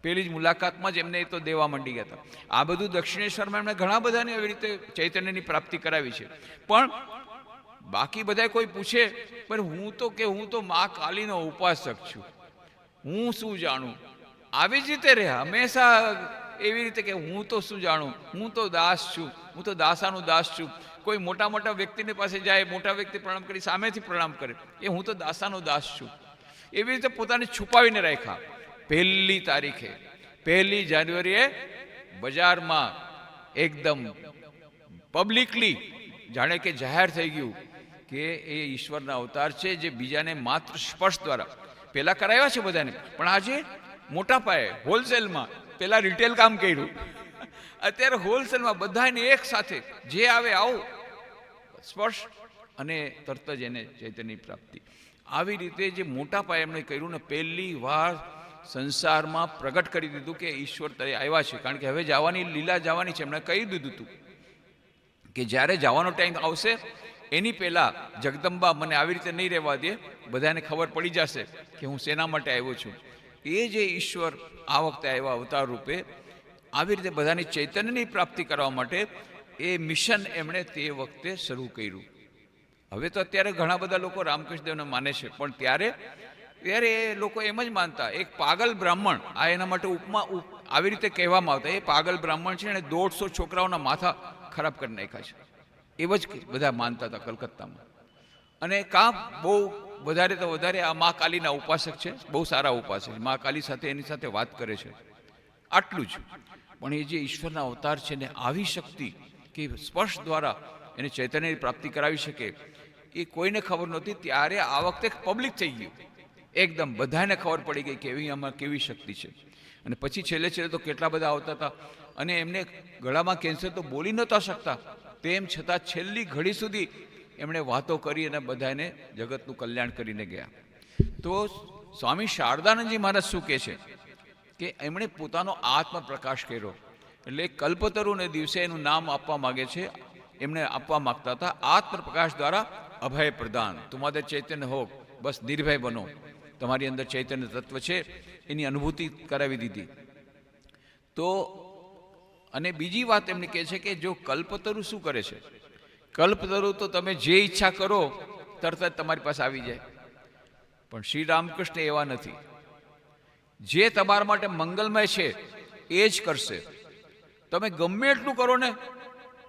પહેલી જ મુલાકાતમાં જ એમને એ તો દેવા માંડી ગયા હતા. આ બધું દક્ષિણેશ્વરમાં એમણે ઘણા બધાને એવી રીતે ચૈતન્યની પ્રાપ્તિ કરાવી છે. પણ બાકી બધા કોઈ પૂછે, પણ હું તો મા કાલીનો ઉપાસક છું, હું શું જાણું? આવી જ રીતે રહે હંમેશા, એવી રીતે કે હું તો શું જાણું, હું તો દાસ છું, હું તો દાસાનું દાસ છું. કોઈ મોટા વ્યક્તિની પાસે જાય, મોટા વ્યક્તિ પ્રણામ કરી સામેથી પ્રણામ કરે, એ હું તો દાસાનો દાસ છું. એવી રીતે પોતાને છુપાવીને રાખ્યા. 1 તારીખે 1 જાન્યુઆરીએ બજારમાં એકદમ પબ્લિકલી જાણે કે જાહેર થઈ ગયું કે એ ઈશ્વરના અવતાર છે, જે બીજાને માત્ર સ્પર્શ દ્વારા પહેલાં કરાવ્યા છે બધાને, પણ આજે મોટા પાયે હોલસેલમાં, પહેલાં રિટેલ કામ કર્યું, અત્યારે હોલસેલમાં બધાને એક સાથે જે આવે આવો, સ્પર્શ અને તરત જ એને ચૈતન્યની પ્રાપ્તિ. આવી રીતે જે મોટા પાયે એમણે કર્યું ને, પહેલી વાર સંસારમાં પ્રગટ કરી દીધું કે ઈશ્વર તરે આવ્યા છે. કારણ કે હવે જવાની લીલા જવાની છે, એમણે કહી દીધું હતું કે જ્યારે જવાનો ટાઈમ આવશે એની પહેલાં જગદંબા મને આવી રીતે નહીં રહેવા દે, બધાને ખબર પડી જશે કે હું શેના માટે આવ્યો છું. એ જે ઈશ્વર આ વખતે આવ્યા અવતાર રૂપે, આવી રીતે બધાની ચૈતન્યની પ્રાપ્તિ કરવા માટે એ મિશન એમણે તે વખતે શરૂ કર્યું. હવે તો અત્યારે ઘણા બધા લોકો રામકૃષ્ણદેવને માને છે, પણ ત્યારે એ લોકો એમ જ માનતા. એક પાગલ બ્રાહ્મણ, આ એના માટે ઉપમા આવી રીતે કહેવામાં આવતા, એ પાગલ બ્રાહ્મણ છે એને 150 છોકરાઓના માથા ખરાબ કરી નાખ્યા છે. એવ જ બધા માનતા હતા કલકત્તામાં. અને કાં બહુ વધારે તો વધારે આ મા કાલીના ઉપાસક છે, બહુ સારા ઉપાસક, મા કાલી સાથે એની સાથે વાત કરે છે, આટલું જ. પણ એ જે ઈશ્વરના અવતાર છે ને, આવી શક્તિ કે સ્પર્શ દ્વારા એને ચૈતન્યની પ્રાપ્તિ કરાવી શકે, એ કોઈને ખબર નહોતી. ત્યારે આ વખતે પબ્લિક થઈ ગયું, એકદમ બધાને ખબર પડી ગઈ કે આમાં કેવી શક્તિ છે. અને પછી છેલ્લે તો કેટલા બધા આવતા હતા, અને એમને ગળામાં કેન્સર તો બોલી નહોતા શકતા, તેમ છતાં છેલ્લી ઘડી સુધી એમણે વાતો કરી અને બધાને જગતનું કલ્યાણ કરીને ગયા. તો સ્વામી શારદાનંદજી મહારાજ શું કહે છે કે એમણે પોતાનો આત્મ પ્રકાશ કર્યો. એટલે કલ્પતરુને દિવસે એનું નામ આપવા માગે છે, એમને આપવા માગતા હતા, આત્મપ્રકાશ દ્વારા અભય પ્રદાન. તમારે ચૈતન્ય હો, બસ નિર્ભય બનો, તમારી અંદર ચૈતન્ય તત્વ છે એની અનુભૂતિ કરાવી દીધી. તો અને બીજી વાત એમને કહે છે કે જો કલ્પતરુ શું કરે છે, કલ્પતરુ તો તમે જે ઈચ્છા કરો તરત જ તમારી પાસે આવી જાય. પણ શ્રી રામકૃષ્ણ એવા નથી. જે તમારા માટે મંગલમય છે એ જ કરશે. તમે ગમે એટલું કરો ને,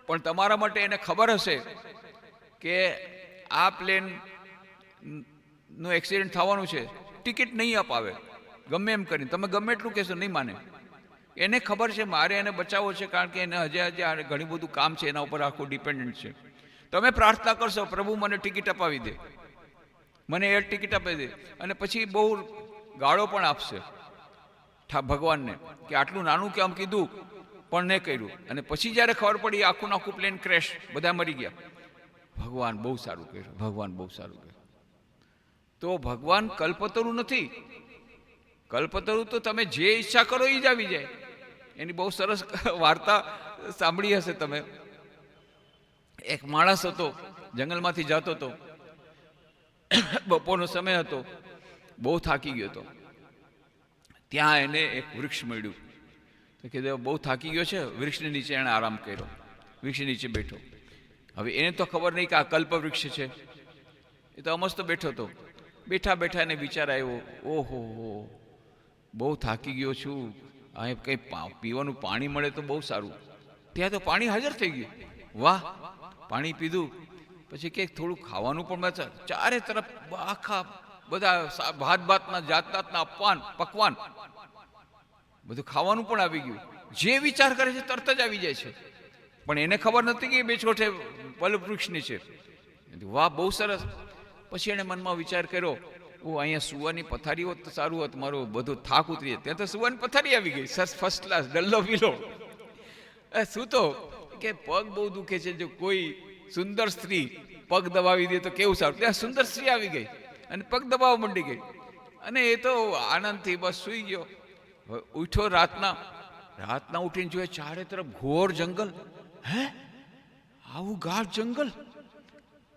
પણ તમારા માટે એને ખબર હશે કે આ પ્લેન નું એક્સિડન્ટ થવાનું છે, ટિકિટ નહીં અપાવે ગમે એમ કરીને, તમે ગમે એટલું કહેશો નહીં માને. એને ખબર છે મારે એને બચાવવો છે, કારણ કે એને હજે ઘણું બધું કામ છે, એના ઉપર આખું ડિપેન્ડન્ટ છે. તમે પ્રાર્થના કરશો, પ્રભુ મને ટિકિટ અપાવી દે, મને એર ટિકિટ આપી દે, અને પછી બહુ ગાળો પણ આપશે ભગવાનને કે આટલું નાનું કામ કીધું પણ નહીં કર્યું. અને પછી જ્યારે ખબર પડી આખું આખું પ્લેન ક્રેશ, બધા મરી ગયા, ભગવાન બહુ સારું કર્યું, ભગવાન બહુ સારું કર્યું. તો ભગવાન કલ્પતરુ નથી. કલ્પતરુ તો તમે જે ઈચ્છા કરો એ જ આવી જાય. એની બહુ સરસ વાર્તા સાંભળી હશે તમે. એક માણસ હતો, જંગલમાંથી જતો હતો, બપોરનો સમય હતો, બહુ થાકી ગયો હતો. ત્યાં એને એક વૃક્ષ મળ્યું. તો કીધું બહુ થાકી ગયો છે, વૃક્ષની નીચે એણે આરામ કર્યો, વૃક્ષ નીચે બેઠો. હવે એને તો ખબર નહીં કે આ કલ્પ વૃક્ષ છે, એ તો અમસ્તો બેઠો હતો. બેઠા બેઠા એને વિચાર આવ્યો, ઓહો હો, બહુ થાકી ગયો છું, અહીં કંઈ પીવાનું પાણી મળે તો બહુ સારું. ત્યાં તો પાણી હાજર થઈ ગયું, વાહ, પાણી પીધું. પછી કે થોડું ખાવાનું પણ મળે. ચારે તરફ આખા બધા ભાત ભાતના જાત જાતના પકવાન બધું ખાવાનું પણ આવી ગયું. જે વિચાર કરે છે તરત જ આવી જાય છે. પણ એને ખબર નથી કે એ બેછોટે પલવૃક્ષની છે. વાહ, બહુ સરસ. પછી એણે મનમાં વિચાર કર્યો, ઓ અહીંયા સુવાની પથારી હોત તો સારું હોત, મારો બધો થાક ઉતરી જાય. ત્યાં તો સુવાની પથારી આવી ગઈ, ફર્સ્ટ ક્લાસ, ડલ્લો પીલો. શું તો કે પગ બહુ દુખે છે, જો કોઈ સુંદર સ્ત્રી પગ દબાવી દે તો કેવું સારું. ત્યાં સુંદર સ્ત્રી આવી ગઈ અને પગ દબાવવા માંડી ગઈ, અને એ તો આનંદથી બસ સૂઈ ગયો. ઉઠ્યો રાતના ઉઠીને જોયે ચારે તરફ ઘોર જંગલ. હે, આવું ગાઢ જંગલ,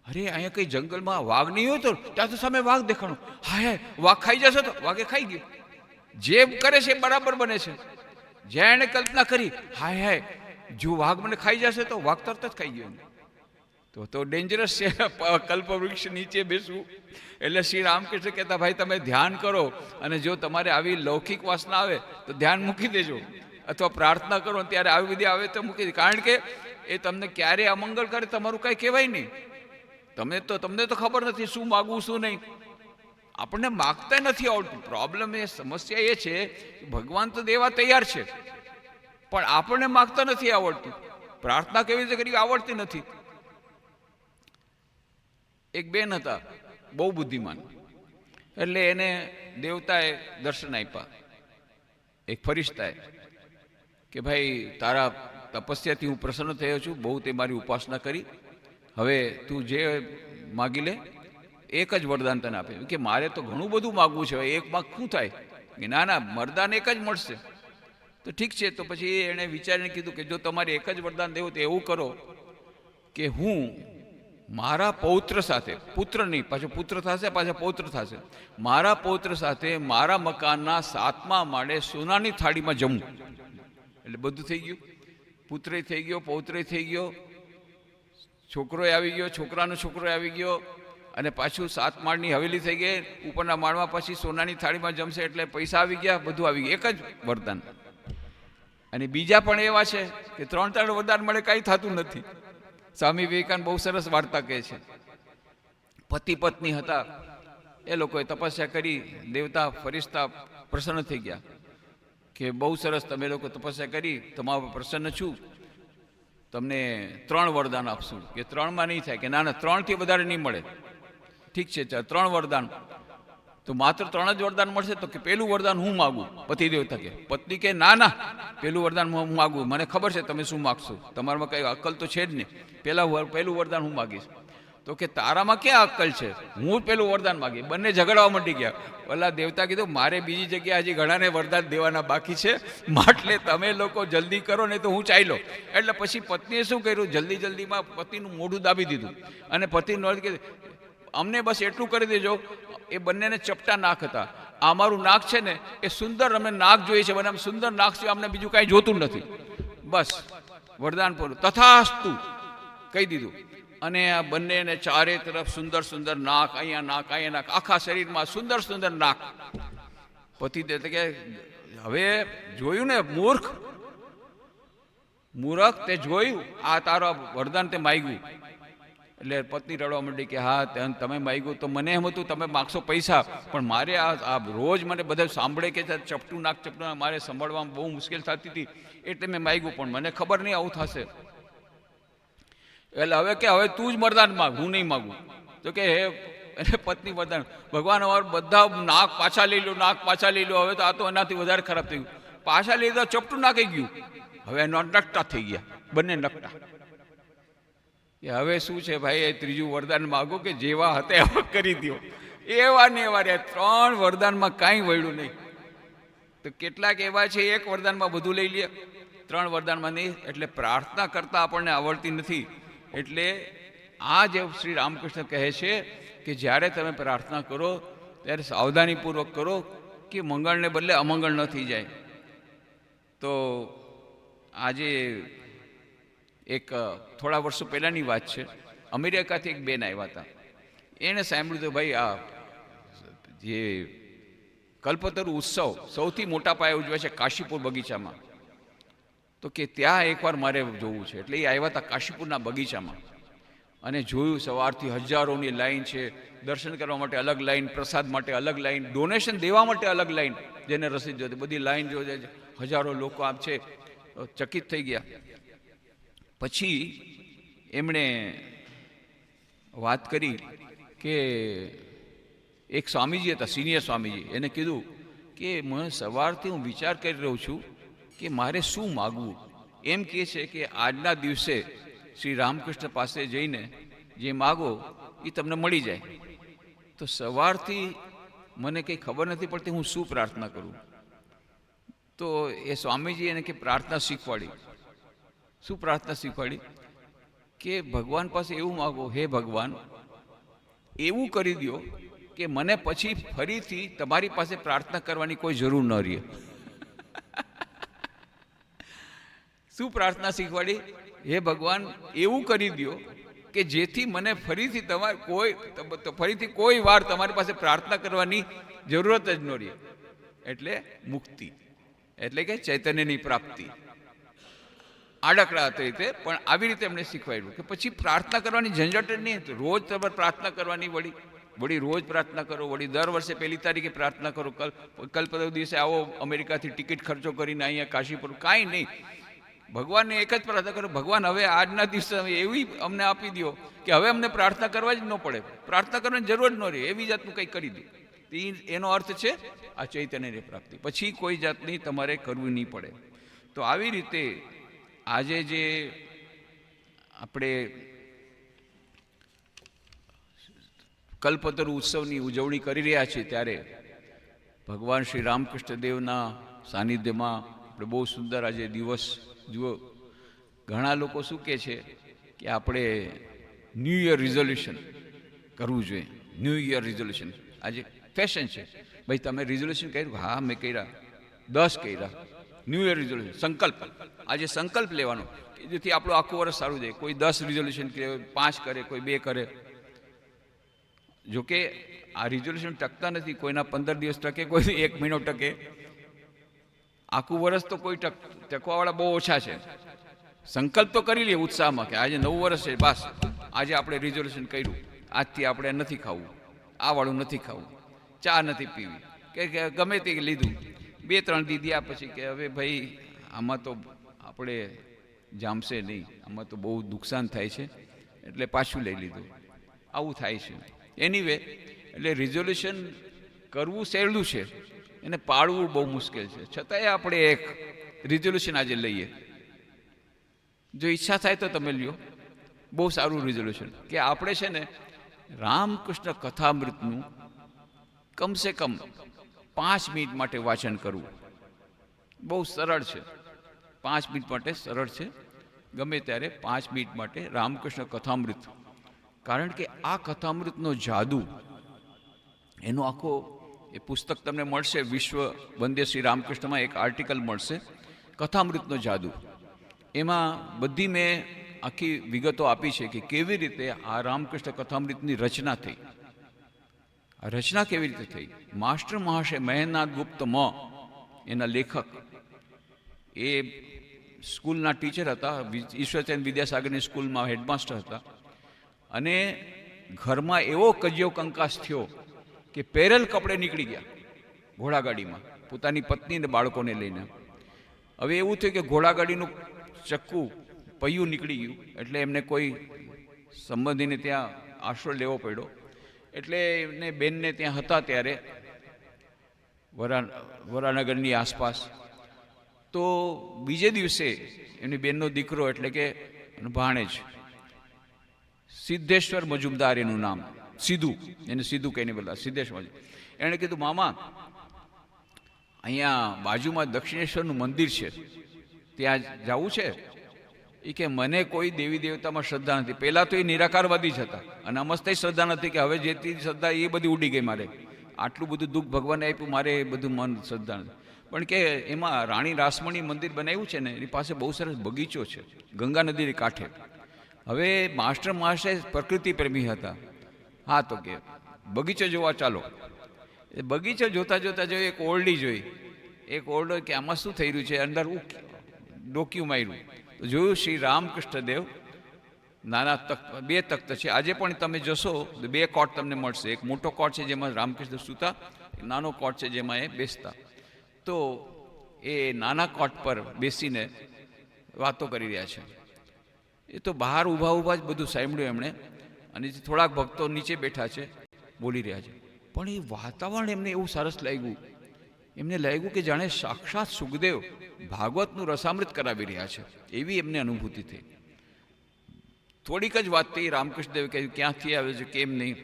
અરે અહીંયા કઈ જંગલમાં વાઘ નહીં હોય તો? ત્યાં તો સામે વાઘ દેખાણો. હા, વાઘ ખાઈ જશે તો? વાઘે ખાઈ ગયો. જે કરે છે બરાબર બને છે. જ્યાં એને કલ્પના કરી, હાય જો વાઘ મને ખાઈ જશે તો વાઘ તરત જ ખાઈ ગયો. તો ડેન્જરસ છે કલ્પવૃક્ષ નીચે બેસવું. એટલે શ્રી રામકૃષ્ણ કહેતા, ભાઈ તમે ધ્યાન કરો, અને જો તમારે આવી લૌકિક વાસના આવે તો ધ્યાન મૂકી દેજો, અથવા પ્રાર્થના કરો ત્યારે આવી બધી આવે તો મૂકી દે. કારણ કે એ તમને ક્યારે અમંગળ કરે તમારું કાંઈ કહેવાય નહીં. તમને તો ખબર નથી શું માગવું શું નહીં. આપણને માગતા નથી આવડતું. પ્રોબ્લેમ એ સમસ્યા એ છે, ભગવાન તો દેવા તૈયાર છે, પણ આપણને માગતા નથી આવડતું. પ્રાર્થના કેવી રીતે કરવી આવડતી નથી. એક બેન હતા, બહુ બુદ્ધિમાન. એટલે એને દેવતાએ દર્શન આપ્યા, એક ફરિશ્તાએ, કે ભાઈ તારા તપસ્યાથી હું પ્રસન્ન થયો છું, બહુ તે મારી ઉપાસના કરી, હવે તું જે માગી લે, એક જ વરદાન તને આપે. કે મારે તો ઘણું બધું માગવું છે, એક માગ શું થાય? કે ના ના, વરદાન એક જ મળશે. તો ઠીક છે. તો પછી એણે વિચારીને કીધું કે જો તમારે એક જ વરદાન દેવું તો એવું કરો કે હું મારા પૌત્ર સાથે, પુત્ર નહીં, પાછો પુત્ર થશે, પાછા પૌત્ર થશે, મારા પૌત્ર સાથે મારા મકાનના 7મા માળે સોનાની થાળીમાં જમું. એટલે બધું થઈ ગયું, પુત્રય થઈ ગયો, પૌત્રય થઈ ગયો, છોકરોય આવી ગયો, છોકરાનો છોકરો આવી ગયો, અને પાછું 7 માળની હવેલી થઈ ગઈ. ઉપરના માળમાં પછી સોનાની થાળીમાં જમશે એટલે પૈસા આવી ગયા, બધું આવી ગયું. એક જ વરદાન. અને બીજા પણ એવા છે કે 3 વરદાન મળે કાંઈ થતું નથી. સ્વામી વિવેકાનંદ બહુ સરસ વાર્તા કહે છે. પતિ પત્ની હતા, એ લોકોએ તપસ્યા કરી, દેવતા ફરિશ્તા પ્રસન્ન થઈ ગયા કે બહુ સરસ, તમે લોકો તપસ્યા કરી, તમારા પ્રસન્ન છું, તમને 3 વરદાન આપશું. કે 3માં નહીં થાય. કે ના ના, 3થી વધારે નહીં મળે. ઠીક છે, 3 વરદાન. તો માત્ર 3 જ વરદાન મળશે? તો કે પેલું વરદાન હું માગું. પતિ દેવતા કે, પત્ની કે ના ના, પેલું વરદાન હું માગું, મને ખબર છે તમે શું માગશો, તમારામાં કઈ અક્કલ તો છે જ નહીં, પેલું વરદાન હું માગીશ. તો કે તારામાં ક્યાં અક્કલ છે, હું પેલું વરદાન માગી. બંને ઝઘડવા માંડી ગયા. ઓલા દેવતા કીધું મારે બીજી જગ્યાએ હજી ઘણાને વરદાન દેવાના બાકી છે, એટલે તમે લોકો જલ્દી કરો ને તો હું ચાલ્યો. એટલે પછી પત્નીએ શું કર્યું, જલ્દીમાં પતિનું મોઢું દાબી દીધું અને પતિનું અર્થ કીધું અમને બસ એટલું કરી દેજો. એ બંનેને ચપટા નાક હતા. આ મારું નાક છે ને એ સુંદર, અમને નાક જોઈએ છે, મને આમ સુંદર નાક છે, અમને બીજું કાંઈ જોતું નથી. બસ વરદાન પૂરું, તથાસ્તુ કહી દીધું. અને આ બંનેને ચારે તરફ સુંદર સુંદર નાક, અહીંયા નાક, અહીંયા નાક, આખા શરીરમાં સુંદર સુંદર નાક. પતિ એટલે કે હવે જોયું ને, મૂર્ખ તે જોયું, આ તારો વરદાન તે માગ્યું. એટલે પત્ની રડવા માંડી કે હા તમે માગ્યું તો મને એમ હતું તમે માગશો પૈસા, પણ મારે આ રોજ મને બધા સાંભળે કે ચપટું નાક, મારે સંભાળવામાં બહુ મુશ્કેલ થતી હતી, એટલે મેં માગ્યું, પણ મને ખબર નહીં આવું થશે. એટલે હવે કે હવે તું જ વરદાન માગ, હું નહીં માગું. તો કે હે એટલે પત્ની વરદાન, ભગવાન અમારું બધા નાક પાછા લઈ લો, નાક પાછા લઈ લો. હવે તો આ તો એનાથી વધારે ખરાબ થઈ ગયું. પાછા લઈ લીધા, ચપટું નાખી ગયું. હવે એનો નકટા થઈ ગયા, બંને નકટા. હવે શું છે ભાઈ, એ ત્રીજું વરદાન માગો કે જેવા હતા એવા કરી દો. એવા ને એવા રહ્યા, 3 વરદાનમાં કાંઈ વળ્યું નહીં. તો કેટલાક એવા છે એક વરદાનમાં બધું લઈ લે, 3 વરદાનમાં નહીં. એટલે પ્રાર્થના કરતા આપણને આવડતી નથી. એટલે આ જે શ્રી રામકૃષ્ણ કહે છે કે જ્યારે તમે પ્રાર્થના કરો ત્યારે સાવધાનીપૂર્વક કરો કે મંગળને બદલે અમંગળ ન થઈ જાય. તો આજે એક થોડા વર્ષો પહેલાંની વાત છે, અમેરિકાથી એક બેન આવ્યા હતા. એણે સાંભળ્યું તો ભાઈ આ જે કલ્પતરુ ઉત્સવ સૌથી મોટા પાયે ઉજવે છે કાશીપુર બગીચામાં, તો કે ત્યાં એકવાર મારે જોવું છે. એટલે એ આવ્યા હતા કાશીપુરના બગીચામાં અને જોયું સવારથી હજારોની લાઈન છે, દર્શન કરવા માટે અલગ લાઈન, પ્રસાદ માટે અલગ લાઈન, ડોનેશન દેવા માટે અલગ લાઈન, જેને રસીદ જોતી બધી લાઈન જોઈ, હજારો લોકો આમ છે. ચકિત થઈ ગયા. પછી એમણે વાત કરી કે એક સ્વામીજી હતા, સિનિયર સ્વામીજી, એને કીધું કે મને સવારથી હું વિચાર કરી રહ્યો છું કે મારે શું માગવું. એમ કહે છે કે આજના દિવસે શ્રી રામકૃષ્ણ પાસે જઈને જે માગો એ તમને મળી જાય. તો સવારથી મને કંઈ ખબર નથી પડતી હું શું પ્રાર્થના કરું. તો એ સ્વામીજી એને કે પ્રાર્થના શીખવાડી. શું પ્રાર્થના શીખવાડી? કે ભગવાન પાસે એવું માગો, હે ભગવાન એવું કરી દો કે મને પછી ફરીથી તમારી પાસે પ્રાર્થના કરવાની કોઈ જરૂર ન રહે. શું પ્રાર્થના શીખવાડી? હે ભગવાન એવું કરી દો કે જેથી મને ફરીથી કોઈ વાર તમારી પાસે પ્રાર્થના કરવાની જરૂરત જ ન રહે. એટલે મુક્તિ, એટલે કે ચૈતન્યની પ્રાપ્તિ. આડકડા રીતે પણ આવી રીતે એમને શીખવાડ્યું કે પછી પ્રાર્થના કરવાની ઝંઝટ જ નહીં. રોજ તમારે પ્રાર્થના કરવાની, વળી રોજ પ્રાર્થના કરો, વળી દર વર્ષે 1 તારીખે પ્રાર્થના કરો, કલ્પતરુ દિવસે આવો અમેરિકાથી ટિકિટ ખર્ચો કરીને અહીંયા કાશીપુર, કાંઈ નહીં. ભગવાનને એક જ પ્રાર્થના કરો, ભગવાન હવે આજના દિવસે એવી અમને આપી દો કે હવે અમને પ્રાર્થના કરવા જ ન પડે, પ્રાર્થના કરવાની જરૂર જ ન રહે, એવી જાતનું કંઈ કરી દો. એનો અર્થ છે આ ચૈતન્યની પ્રાપ્તિ. પછી કોઈ જાતની તમારે કરવું નહીં પડે. તો આવી રીતે આજે જે આપણે કલ્પતરુ ઉત્સવની ઉજવણી કરી રહ્યા છીએ ત્યારે ભગવાન શ્રી રામકૃષ્ણ દેવના સાનિધ્યમાં આપણે બહુ સુંદર આજે દિવસ જુઓ. ઘણા લોકો શું કહે છે કે આપણે ન્યૂ યર રિઝોલ્યુશન કરવું જોઈએ. ન્યૂ યર રિઝોલ્યુશન આજે ફેશન છે. ભાઈ તમે રિઝોલ્યુશન કર્યું? હા મેં કર્યા, 10 કર્યા. ન્યૂ યર રિઝોલ્યુશન સંકલ્પ. આજે સંકલ્પ લેવાનો જેથી આપણું આખું વર્ષ સારું જાય. કોઈ 10 રિઝોલ્યુશન કરે, 5 કરે, કોઈ 2 કરે. જોકે આ રિઝોલ્યુશન ટકતા નથી. કોઈના 15 દિવસ ટકે, કોઈ 1 મહિનો ટકે. આખું વર્ષ તો કોઈ ટકવાવાળા બહુ ઓછા છે. સંકલ્પ તો કરી લે ઉત્સાહમાં કે આજે નવું વર્ષ છે, બસ આજે આપણે રિઝોલ્યુશન કર્યું, આજથી આપણે નથી ખાવું, આ વાળું નથી ખાવું, ચા નથી પીવી, કે ગમે તે લીધું. 2-3 દી થયા પછી કે હવે ભાઈ આમાં તો આપણે જામશે નહીં, આમાં તો બહુ નુકસાન થાય છે, એટલે પાછું લઈ લીધું. આવું થાય છે. એનીવે એટલે રિઝોલ્યુશન કરવું સહેલું છે, એને પાળવું બહુ મુશ્કેલ છે. છતાંય આપણે એક રિઝોલ્યુશન આજે લઈએ. જો ઈચ્છા થાય તો તમે લ્યો. બહુ સારું રિઝોલ્યુશન કે આપણે છે ને રામકૃષ્ણ કથામૃતનું કમસે કમ 5 મિનિટ માટે વાંચન કરવું. બહુ સરળ છે. 5 મિનિટ માટે સરળ છે. ગમે ત્યારે 5 મિનિટ માટે રામકૃષ્ણ કથામૃત. કારણ કે આ કથામૃતનો જાદુ, એનો આખો એ પુસ્તક તમને મળશે, વિશ્વ વંદ્ય શ્રી રામકૃષ્ણમાં એક આર્ટિકલ મળશે, કથામૃતનો જાદુ. એમાં બધી મેં આખી વિગતો આપી છે કે કેવી રીતે આ રામકૃષ્ણ કથામૃતની રચના થઈ. આ રચના કેવી રીતે થઈ. માસ્ટર મહાશય મહેન્દ્રનાથ ગુપ્ત એના લેખક, એ સ્કૂલના ટીચર હતા, ઈશ્વરચંદ વિદ્યાસાગરની સ્કૂલમાં હેડમાસ્ટર હતા. અને ઘરમાં એવો કજિયો કંકાસ થયો કે પહેરેલ કપડે નીકળી ગયા ઘોડાગાડીમાં પોતાની પત્ની અને બાળકોને લઈને. હવે એવું થયું કે ઘોડાગાડીનું ચક્કું પૈયું નીકળી ગયું, એટલે એમને કોઈ સંબંધીને ત્યાં આશરો લેવો પડ્યો. એટલે એમને બેનને ત્યાં હતા ત્યારે વરાનગરની આસપાસ. તો બીજે દિવસે એની બેનનો દીકરો, એટલે કે ભાણેજ, સિદ્ધેશ્વર મજુમદાર એનું નામ, સીધું, એને સીધું કહીને બોલા સિદ્ધેશ્વર. એણે કીધું મામા અહીંયા બાજુમાં દક્ષિણેશ્વરનું મંદિર છે, ત્યાં જવું છે. એ કે મને કોઈ દેવી દેવતામાં શ્રદ્ધા નથી. પહેલાં તો એ નિરાકારવાદી જ હતા અને અમસ્તય શ્રદ્ધા નથી કે હવે જેટલી શ્રદ્ધા એ બધી ઉડી ગઈ. મારે આટલું બધું દુઃખ ભગવાને આપ્યું, મારે એ બધું મન શ્રદ્ધા નથી. પણ કે એમાં રાણી રાસમણી મંદિર બનાવ્યું છે ને, એની પાસે બહુ સરસ બગીચો છે ગંગા નદીની કાંઠે. હવે માસ્ટર મહાશય પ્રકૃતિ પ્રેમી હતા. હા તો કે બગીચો જોવા ચાલો. એ બગીચો જોતા જોતા જોઈ એક ઓરડી જોઈ. એક ઓરડો કે આમાં શું થઈ રહ્યું છે, અંદર ડોક્યું માર્યું તો જોયું શ્રી રામકૃષ્ણ દેવ નાના તખ્ત, 2 તખ્ત છે. આજે પણ તમે જશો તો 2 કોટ તમને મળશે. એક મોટો કોટ છે જેમાં રામકૃષ્ણ સૂતા, એક નાનો કોટ છે જેમાં એ બેસતા. તો એ નાના કોટ પર બેસીને વાતો કરી રહ્યા છે. એ તો બહાર ઊભા જ બધું સાંભળ્યું એમણે. અને થોડાક ભક્તો નીચે બેઠા છે, બોલી રહ્યા છે. પણ એ વાતાવરણ એમને એવું સરસ લાગ્યું. એમને લાગ્યું કે જાણે સાક્ષાત સુખદેવ ભાગવતનું રસામૃત કરાવી રહ્યા છે, એવી એમને અનુભૂતિ થઈ. થોડીક જ વાત થઈ. રામકૃષ્ણદેવે કહ્યું ક્યાંથી આવે છે, કેમ નહીં,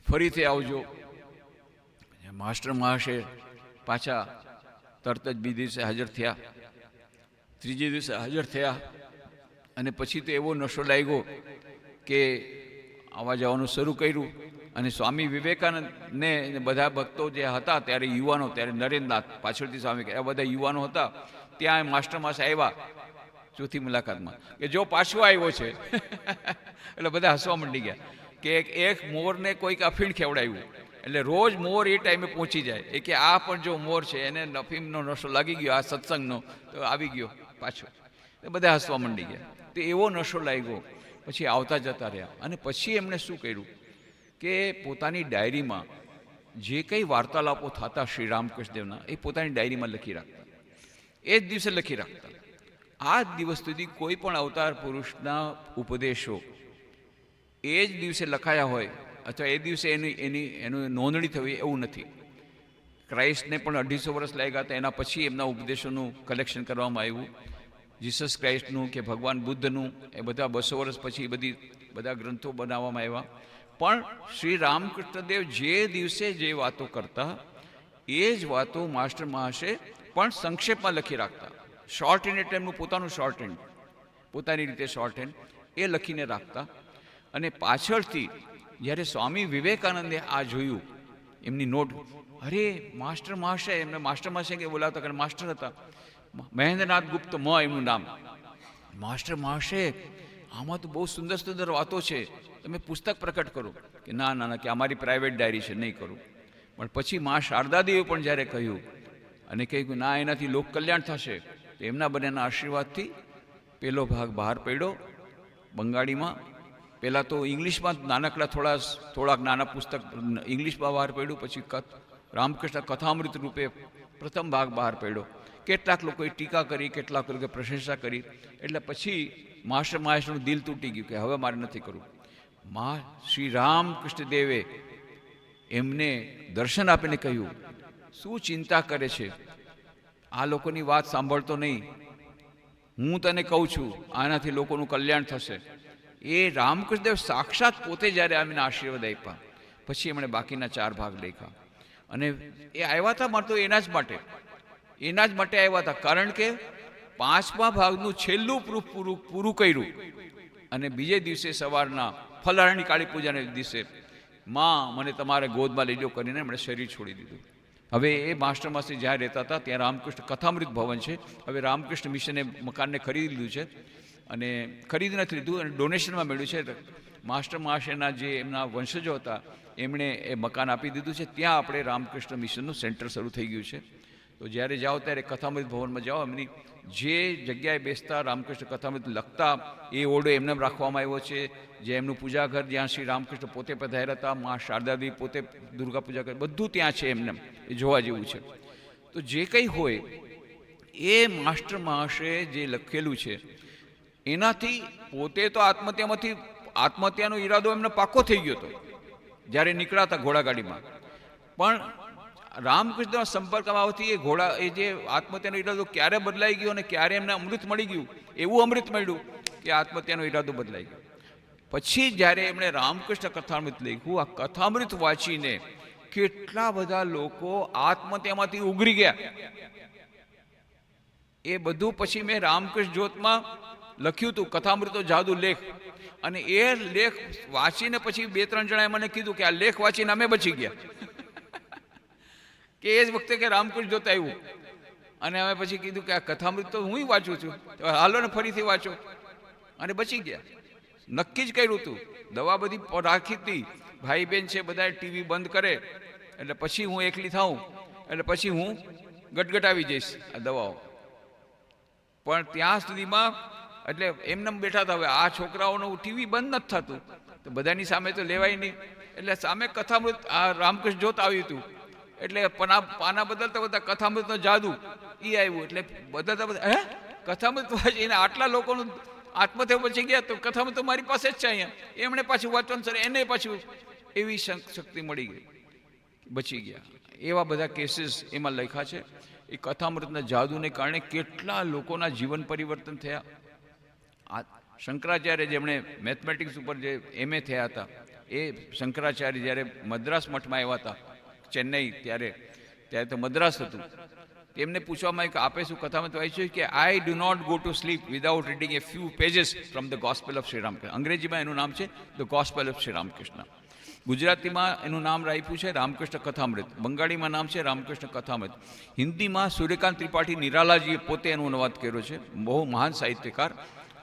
ફરીથી આવજો. માસ્ટર મહાશય પાછા તરત જ બીજે દિવસે હાજર થયા, ત્રીજે દિવસે હાજર થયા. અને પછી તો એવો નશો લાગ્યો કે આવવા જવાનું શરૂ કર્યું. અને સ્વામી વિવેકાનંદને બધા ભક્તો જે હતા ત્યારે યુવાનો, ત્યારે નરેન્દ્રનાથ પાછળથી સ્વામી, આ બધા યુવાનો હતા ત્યાં. માસ્ટર માસે આવ્યા ચોથી મુલાકાતમાં કે જો પાછો આવ્યો છે એટલે બધા હસવા માંડી ગયા કે એક મોરને કોઈક અફીણ ખવડાવ્યું. એટલે રોજ મોર એ ટાઈમે પહોંચી જાય. એ કે આ પણ જો મોર છે એને અફીમનો નશો લાગી ગયો, આ સત્સંગનો, તો આવી ગયો પાછો. એ બધા હસવા માંડી ગયા. તો એવો નશો લાગ્યો. પછી આવતા જતા રહ્યા. અને પછી એમણે શું કર્યું કે પોતાની ડાયરીમાં જે કંઈ વાર્તાલાપો થતા શ્રી રામકૃષ્ણદેવના, એ પોતાની ડાયરીમાં લખી રાખતા. એ જ દિવસે લખી રાખતા. આ જ દિવસ સુધી કોઈ પણ અવતાર પુરુષના ઉપદેશો એ જ દિવસે લખાયા હોય અથવા એ દિવસે એનું નોંધણી થવી એવું નથી. ક્રાઇસ્ટને પણ 250 વર્ષ લાગ્યા હતા. એના પછી એમના ઉપદેશોનું કલેક્શન કરવામાં આવ્યું. જીસસ ક્રાઇસ્ટનું કે ભગવાન બુદ્ધનું, એ બધા 200 વર્ષ પછી બધા ગ્રંથો બનાવવામાં આવ્યા. પણ શ્રી રામકૃષ્ણદેવ જે દિવસે જે વાતો કરતા એ જ વાતો માસ્ટર મહાશય પણ સંક્ષેપમાં લખી રાખતા. શોર્ટ હેન્ડ એટલે એમનું પોતાનું શોર્ટ હેન્ડ, પોતાની રીતે શોર્ટ હેન્ડ એ લખીને રાખતા. અને પાછળથી જ્યારે સ્વામી વિવેકાનંદે આ જોયું એમની નોટ, અરે માસ્ટર મહાશય, એમને માસ્ટર મહાશય કે બોલાવતા, કારણ માસ્ટર હતા, મહેન્દ્રનાથ ગુપ્ત એમનું નામ. માસ્ટર મહાશય, આમાં તો બહુ સુંદર સુંદર વાતો છે, તમે પુસ્તક પ્રકટ કરો. કે ના ના ના, કે અમારી પ્રાઇવેટ ડાયરી છે, નહીં કરું. પણ પછી મા શારદાદેવીએ પણ જ્યારે કહ્યું અને કહ્યું ના, એનાથી લોક કલ્યાણ થશે, તો એમના બંનેના આશીર્વાદથી પેલો ભાગ બહાર પડ્યો બંગાળીમાં. પહેલાં તો ઇંગ્લિશમાં થોડાક નાના પુસ્તક ઇંગ્લિશમાં બહાર પડ્યું. પછી રામકૃષ્ણ કથામૃત રૂપે પ્રથમ ભાગ બહાર પડ્યો. કેટલાક લોકોએ ટીકા કરી, કેટલાક લોકોએ પ્રશંસા કરી. એટલે પછી માસ્ટર મહાશયનું દિલ તૂટી ગયું કે હવે મારે નથી કરવું. શ્રી રામકૃષ્ણ દેવે એમને દર્શન આપીને કહ્યું, શું ચિંતા કરે છે, આ લોકોની વાત સાંભળતો નહીં, હું તને કહું છું આનાથી લોકોનું કલ્યાણ થશે. એ રામકૃષ્ણદેવ સાક્ષાત પોતે જ્યારે આમને આશીર્વાદ આપ્યા, પછી એમણે બાકીના 4 ભાગ લખ્યા. અને એ આવ્યા હતા માત્ર એના જ માટે આવ્યા હતા, કારણ કે 5મા ભાગનું છેલ્લું પ્રૂફ પૂરું કર્યું. અને બીજે દિવસે સવારના ફલાહારની કાળી પૂજાના દિવસે મને તમારે ગોદમાં લઈ જાઓ કરીને એમણે શરીર છોડી દીધું. હવે એ માસ્ટર માસ્ટર જ્યાં રહેતા હતા ત્યાં રામકૃષ્ણ કથામૃત ભવન છે. હવે રામકૃષ્ણ મિશને મકાનને ખરીદી લીધું છે, અને ખરીદી નથી લીધું અને ડોનેશનમાં મળ્યું છે. માસ્ટર મહાશયના જે એમના વંશજો હતા એમણે એ મકાન આપી દીધું છે. ત્યાં આપણે રામકૃષ્ણ મિશનનું સેન્ટર શરૂ થઈ ગયું છે. તો જ્યારે જાઓ ત્યારે કથામૃત ભવનમાં જાઓ, એમની જે જગ્યાએ બેસતા રામકૃષ્ણ કથામૃત લખતા એ ઓરડો એમને રાખવામાં આવ્યો છે. જે એમનું પૂજાઘર જ્યાં શ્રી રામકૃષ્ણ પોતે પધાર્યા હતા, મા શારદાદેવી પોતે દુર્ગા પૂજા કરે, બધું ત્યાં છે એમને, એ જોવા જેવું છે. તો જે કંઈ હોય એ માસ્ટર મહાશયે જે લખેલું છે એનાથી પોતે તો આત્મહત્યાનો ઈરાદો એમને પાકો થઈ ગયો હતો જ્યારે નીકળ્યા હતા ઘોડાગાડીમાં. પણ રામકૃષ્ણના સંપર્કમાં આવતી એ જે આત્મહત્યાનો ઈરાદો ક્યારે બદલાઈ ગયો અને ક્યારે એમને અમૃત મળી ગયું, એવું અમૃત મળ્યું કે આત્મહત્યાનો ઈરાદો બદલાઈ ગયો. પછી જ્યારે એમણે રામકૃષ્ણ કથામૃત લખ્યું, આ કથામૃત વાંચીને કેટલા બધા લોકો આત્મહત્યામાંથી ઉગરી ગયા. એ બધું પછી મેં રામકૃષ્ણ જ્યોતમાં લખ્યું હતું, કથામૃતો જાદુ લેખ. અને એ લેખ વાંચીને પછી 2-3 જણાએ મને કીધું કે આ લેખ વાંચીને અમે બચી ગયા. કે એ જ વખતે કે રામકૃષ્ણ જ્યોત આવ્યું. અને અમે પછી કીધું કે આ કથામૃત તો હું વાંચું છું, તો હાલો ને ફરીથી વાંચો, અને બચી ગયા. નક્કી જ કર્યું હતું, દવા બધી રાખી હતી, ભાઈ બહેન છે બધા ટીવી બંધ કરે એટલે પછી હું એકલી થાઉં, એટલે પછી હું ગટગટાવી જઈશ આ દવાઓ. પણ ત્યાં સુધીમાં એટલે એમને બેઠા હતા. હવે આ છોકરાઓનું ટીવી બંધ નથી થતું, તો બધાની સામે તો લેવાય નહીં, એટલે સામે કથામૃત આ રામકૃષ્ણ જ્યોત આવ્યું હતું. એટલે પાના બદલતા બધા કથામૃતનો જાદુ એ આવ્યું. એટલે બદલતા બધા કથામૃત વાંચીને આટલા લોકોનું આત્મહત્યા બચી ગયા, તો કથામૃત તો મારી પાસે જ છે અહીંયા. એમણે પાછું વાંચવાનું સર, એને પાછું એવી શક્તિ મળી ગઈ, બચી ગયા. એવા બધા કેસીસ એમાં લખ્યા છે. એ કથામૃતના જાદુને કારણે કેટલા લોકોના જીવન પરિવર્તન થયા. શંકરાચાર્ય જેમણે મેથમેટિક્સ ઉપર જે MA થયા હતા, એ શંકરાચાર્ય જ્યારે મદ્રાસ મઠમાં આવ્યા હતા ચેન્નઈ, ત્યારે તો મદ્રાસ હતું. એમને પૂછવામાં આવ્યું કે આપે શું કથામૃત વાંચ્યું? કે I do not go to sleep without reading a few pages from the gospel of Shri Ramakrishna. અંગ્રેજીમાં એનું નામ છે the gospel of Shri Ramakrishna. ગુજરાતીમાં એનું નામ રાખ્યું છે રામકૃષ્ણ કથામૃત. બંગાળીમાં નામ છે રામકૃષ્ણ કથામૃત. હિન્દીમાં સૂર્યકાંત ત્રિપાઠી નિરાલાજીએ પોતે એનો અનુવાદ કર્યો છે, બહુ મહાન સાહિત્યકાર.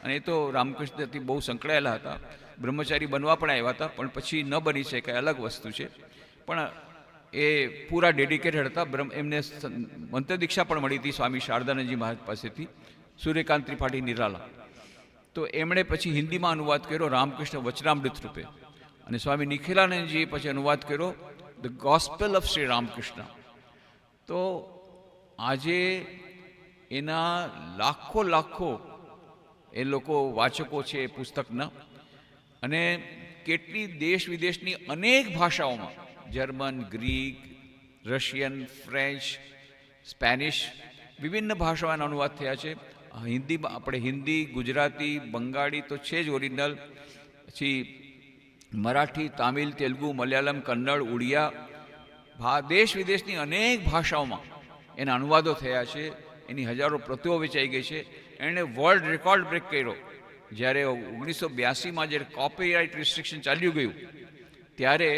અને એ તો રામકૃષ્ણથી બહુ સંકળાયેલા હતા, બ્રહ્મચારી બનવા પણ આવ્યા હતા, પણ પછી ન બની શકે, અલગ વસ્તુ છે. પણ એ પૂરા ડેડિકેટેડ હતા. એમને મંત્ર દીક્ષા પણ મળી હતી સ્વામી શારદાનંદજી મહારાજ પાસેથી, સૂર્યકાંત ત્રિપાઠી નિરાલા. તો એમણે પછી હિન્દીમાં અનુવાદ કર્યો રામકૃષ્ણ વચનામૃત રૂપે, અને સ્વામી નિખિલાનંદજીએ પછી અનુવાદ કર્યો the gospel of Shri Ramakrishna. તો આજે એના લાખો એ લોકો વાચકો છે એ પુસ્તકના. અને કેટલી દેશ વિદેશની અનેક ભાષાઓમાં, German, Greek, Russian, French, Spanish, વિભિન્ન ભાષાઓના અનુવાદ થયા છે. હિન્દીમાં આપણે હિન્દી, ગુજરાતી, બંગાળી તો છે જ ઓરિજિનલ. પછી મરાઠી, તામિલ, તેલુગુ, મલયાલમ, કન્નડ, ઉડિયા, દેશ વિદેશની અનેક ભાષાઓમાં એના અનુવાદો થયા છે. એની હજારો પ્રતિઓ વેચાઈ ગઈ છે. એણે વર્લ્ડ રેકોર્ડ બ્રેક કર્યો. જ્યારે 1982માં જ્યારે કોપીરાઇટ રિસ્ટ્રિક્શન ચાલ્યું ગયું ત્યારે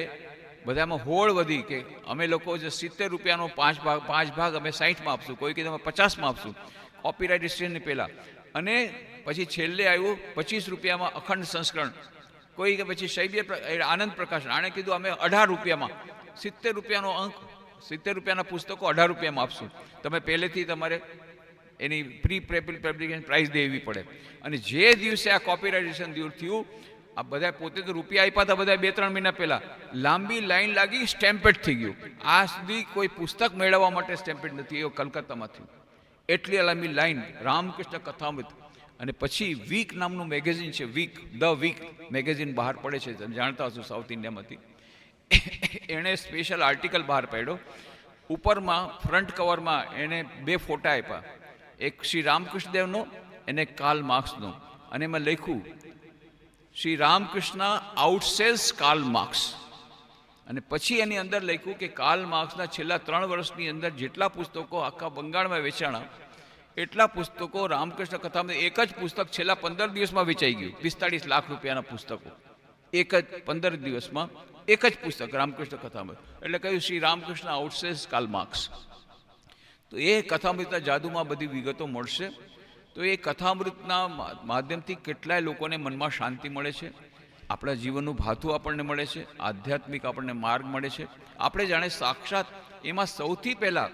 બધામાં હોળ વધી કે અમે લોકો જે 70 રૂપિયાનો 5 ભાગ અમે 60માં આપશું, કોઈ કે તમે 50માં આપશું, કોપીરાઇટ રિસ્ટ્રિક્શનની પહેલાં. અને પછી છેલ્લે આવ્યું 25 રૂપિયામાં અખંડ સંસ્કરણ, કોઈ કે પછી શૈબીર આનંદ પ્રકાશન, આણે કીધું અમે 18 રૂપિયામાં 70 રૂપિયાનો અંક, 70 રૂપિયાના પુસ્તકો 18 રૂપિયામાં આપશું, તમે પહેલેથી તમારે એની પ્રી પબ્લિકેશન પ્રાઇસ દેવી પડે. અને જે દિવસે આ કોપીરાઇટેશન દૂર થયું, આ બધા પોતે તો રૂપિયા આપ્યા હતા બધા 2-3 મહિના પહેલાં, લાંબી લાઈન લાગી, સ્ટેમ્પેડ થઈ ગયું. આ સુધી કોઈ પુસ્તક મેળવવા માટે સ્ટેમ્પેડ નથી, એ કલકત્તામાં થયું. એટલી લાંબી લાઈન, રામકૃષ્ણ કથામૃત. અને પછી વીક નામનું મેગેઝિન છે, ધ વીક મેગેઝિન બહાર પડે છે, તમે જાણતા હશો, સાઉથ ઇન્ડિયામાંથી. એણે સ્પેશિયલ આર્ટિકલ બહાર પાડ્યો. ઉપરમાં ફ્રન્ટ કવરમાં એણે 2 ફોટા આપ્યા, એક શ્રી રામકૃષ્ણદેવનો અને કાર્લ માર્ક્સનો. અને એમાં લખ્યું શ્રી રામકૃષ્ણ આઉટસેલ્સ કાર્લ માર્ક્સ. અને પછી એની અંદર લખ્યું કે કાર્લ માર્ક્સના છેલ્લા 3 વર્ષની અંદર જેટલા પુસ્તકો આખા બંગાળમાં વેચાણા એટલા પુસ્તકો રામકૃષ્ણ કથામાં, એક જ પુસ્તક છેલ્લા 15 દિવસમાં વેચાઈ ગયું. 45 લાખ રૂપિયાના પુસ્તકો એક જ 15 દિવસમાં, એક જ પુસ્તક રામકૃષ્ણ કથામૃત. એટલે કહ્યું શ્રી રામકૃષ્ણ આઉટસેલ્સ કાર્લ માર્ક્સ. તો એ કથામૃતના જાદુમાં બધી વિગતો મળશે. તો એ કથામૃતના માધ્યમથી કેટલાય લોકોને મનમાં શાંતિ મળે છે, આપણા જીવનનું ભાથું આપણને મળે છે, આધ્યાત્મિક આપણને માર્ગ મળે છે. આપણે જાણે સાક્ષાત એમાં સૌથી પહેલાં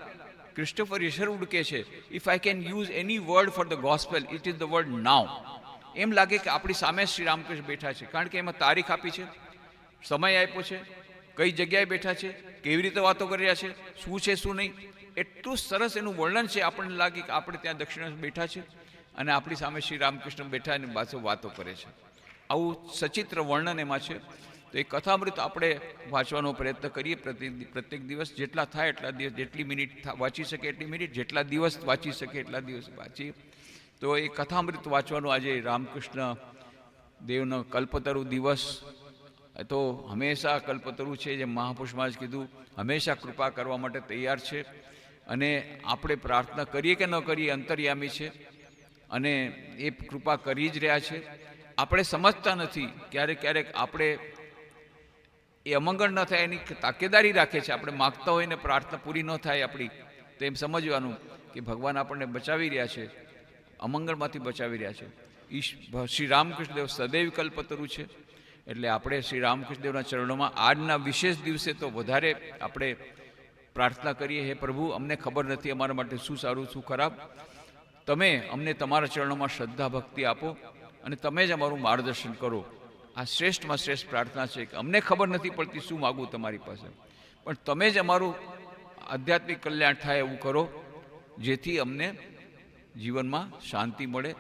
ક્રિસ્ટોફર યશરવુડ કહે છે, if I can use any word for the gospel it is the word now. એમ લાગે કે આપણી સામે શ્રી રામકૃષ્ણ બેઠા છે, કારણ કે એમાં તારીખ આપી છે, સમય આપ્યો છે, કઈ જગ્યાએ બેઠા છે, કેવી રીતે વાતો કરી રહ્યા છે, શું છે શું નહીં, એટલું સરસ એનું વર્ણન છે. આપણને લાગે કે આપણે ત્યાં દક્ષિણ બેઠા છે અને આપણી સામે શ્રી રામકૃષ્ણ બેઠા અને પાછો વાતો કરે છે. આવું સચિત્ર વર્ણન એમાં છે. તો એ કથામૃત આપણે વાંચવાનો પ્રયત્ન કરીએ પ્રત્યેક દિવસ, જેટલા થાય એટલા દિવસ, જેટલી મિનિટ વાંચી શકે એટલી મિનિટ, જેટલા દિવસ વાંચી શકે એટલા દિવસ વાંચીએ. તો એ કથામૃત વાંચવાનું આજે રામકૃષ્ણ દેવનો કલ્પતરુ દિવસ. તો હંમેશા કલ્પતરુ છે, જેમ મહાપુરુષમાં જ કીધું, હંમેશા કૃપા કરવા માટે તૈયાર છે. અને આપણે પ્રાર્થના કરીએ કે ન કરીએ, અંતર્યામી છે અને એ કૃપા કરી જ રહ્યા છે. આપણે સમજતા નથી, ક્યારેક ક્યારેક આપણે એ અમંગળ ન થાય એની તાકેદારી રાખે છે. આપણે માગતા હોય ને પ્રાર્થના પૂરી ન થાય આપણી, તો એમ સમજવાનું કે ભગવાન આપણને બચાવી રહ્યા છે, અમંગળમાંથી બચાવી રહ્યા છે. શ્રી રામકૃષ્ણ દેવ સદૈવ કલ્પતરુ છે. એટલે આપણે શ્રી રામકૃષ્ણ દેવના ચરણોમાં આજના વિશેષ દિવસે તો વધારે આપણે પ્રાર્થના કરીએ, હે પ્રભુ, અમને ખબર નથી અમારા માટે શું સારું શું ખરાબ, તમે અમને તમારા ચરણોમાં શ્રદ્ધા ભક્તિ આપો અને તમે જ અમારું માર્ગદર્શન કરો. આ શ્રેષ્ઠમાં શ્રેષ્ઠ પ્રાર્થના છે કે અમને ખબર નથી પડતી શું માગું તમારી પાસે, પણ તમે જ અમારું આધ્યાત્મિક કલ્યાણ થાય એવું કરો, જેથી અમને જીવનમાં શાંતિ મળે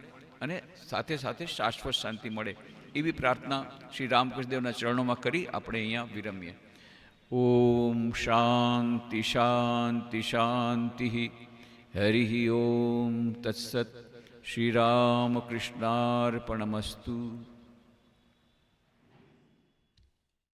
અને સાથે સાથે શાશ્વત શાંતિ મળે. એવી પ્રાર્થના શ્રી રામકૃષ્ણ દેવના ચરણોમાં કરી આપણે અહીંયા વિરમીએ. ઓમ શાંતિ શાંતિ શાંતિ. હરિ ઓમ તત્સત. શ્રી રામકૃષ્ણાર્પણમસ્તુ.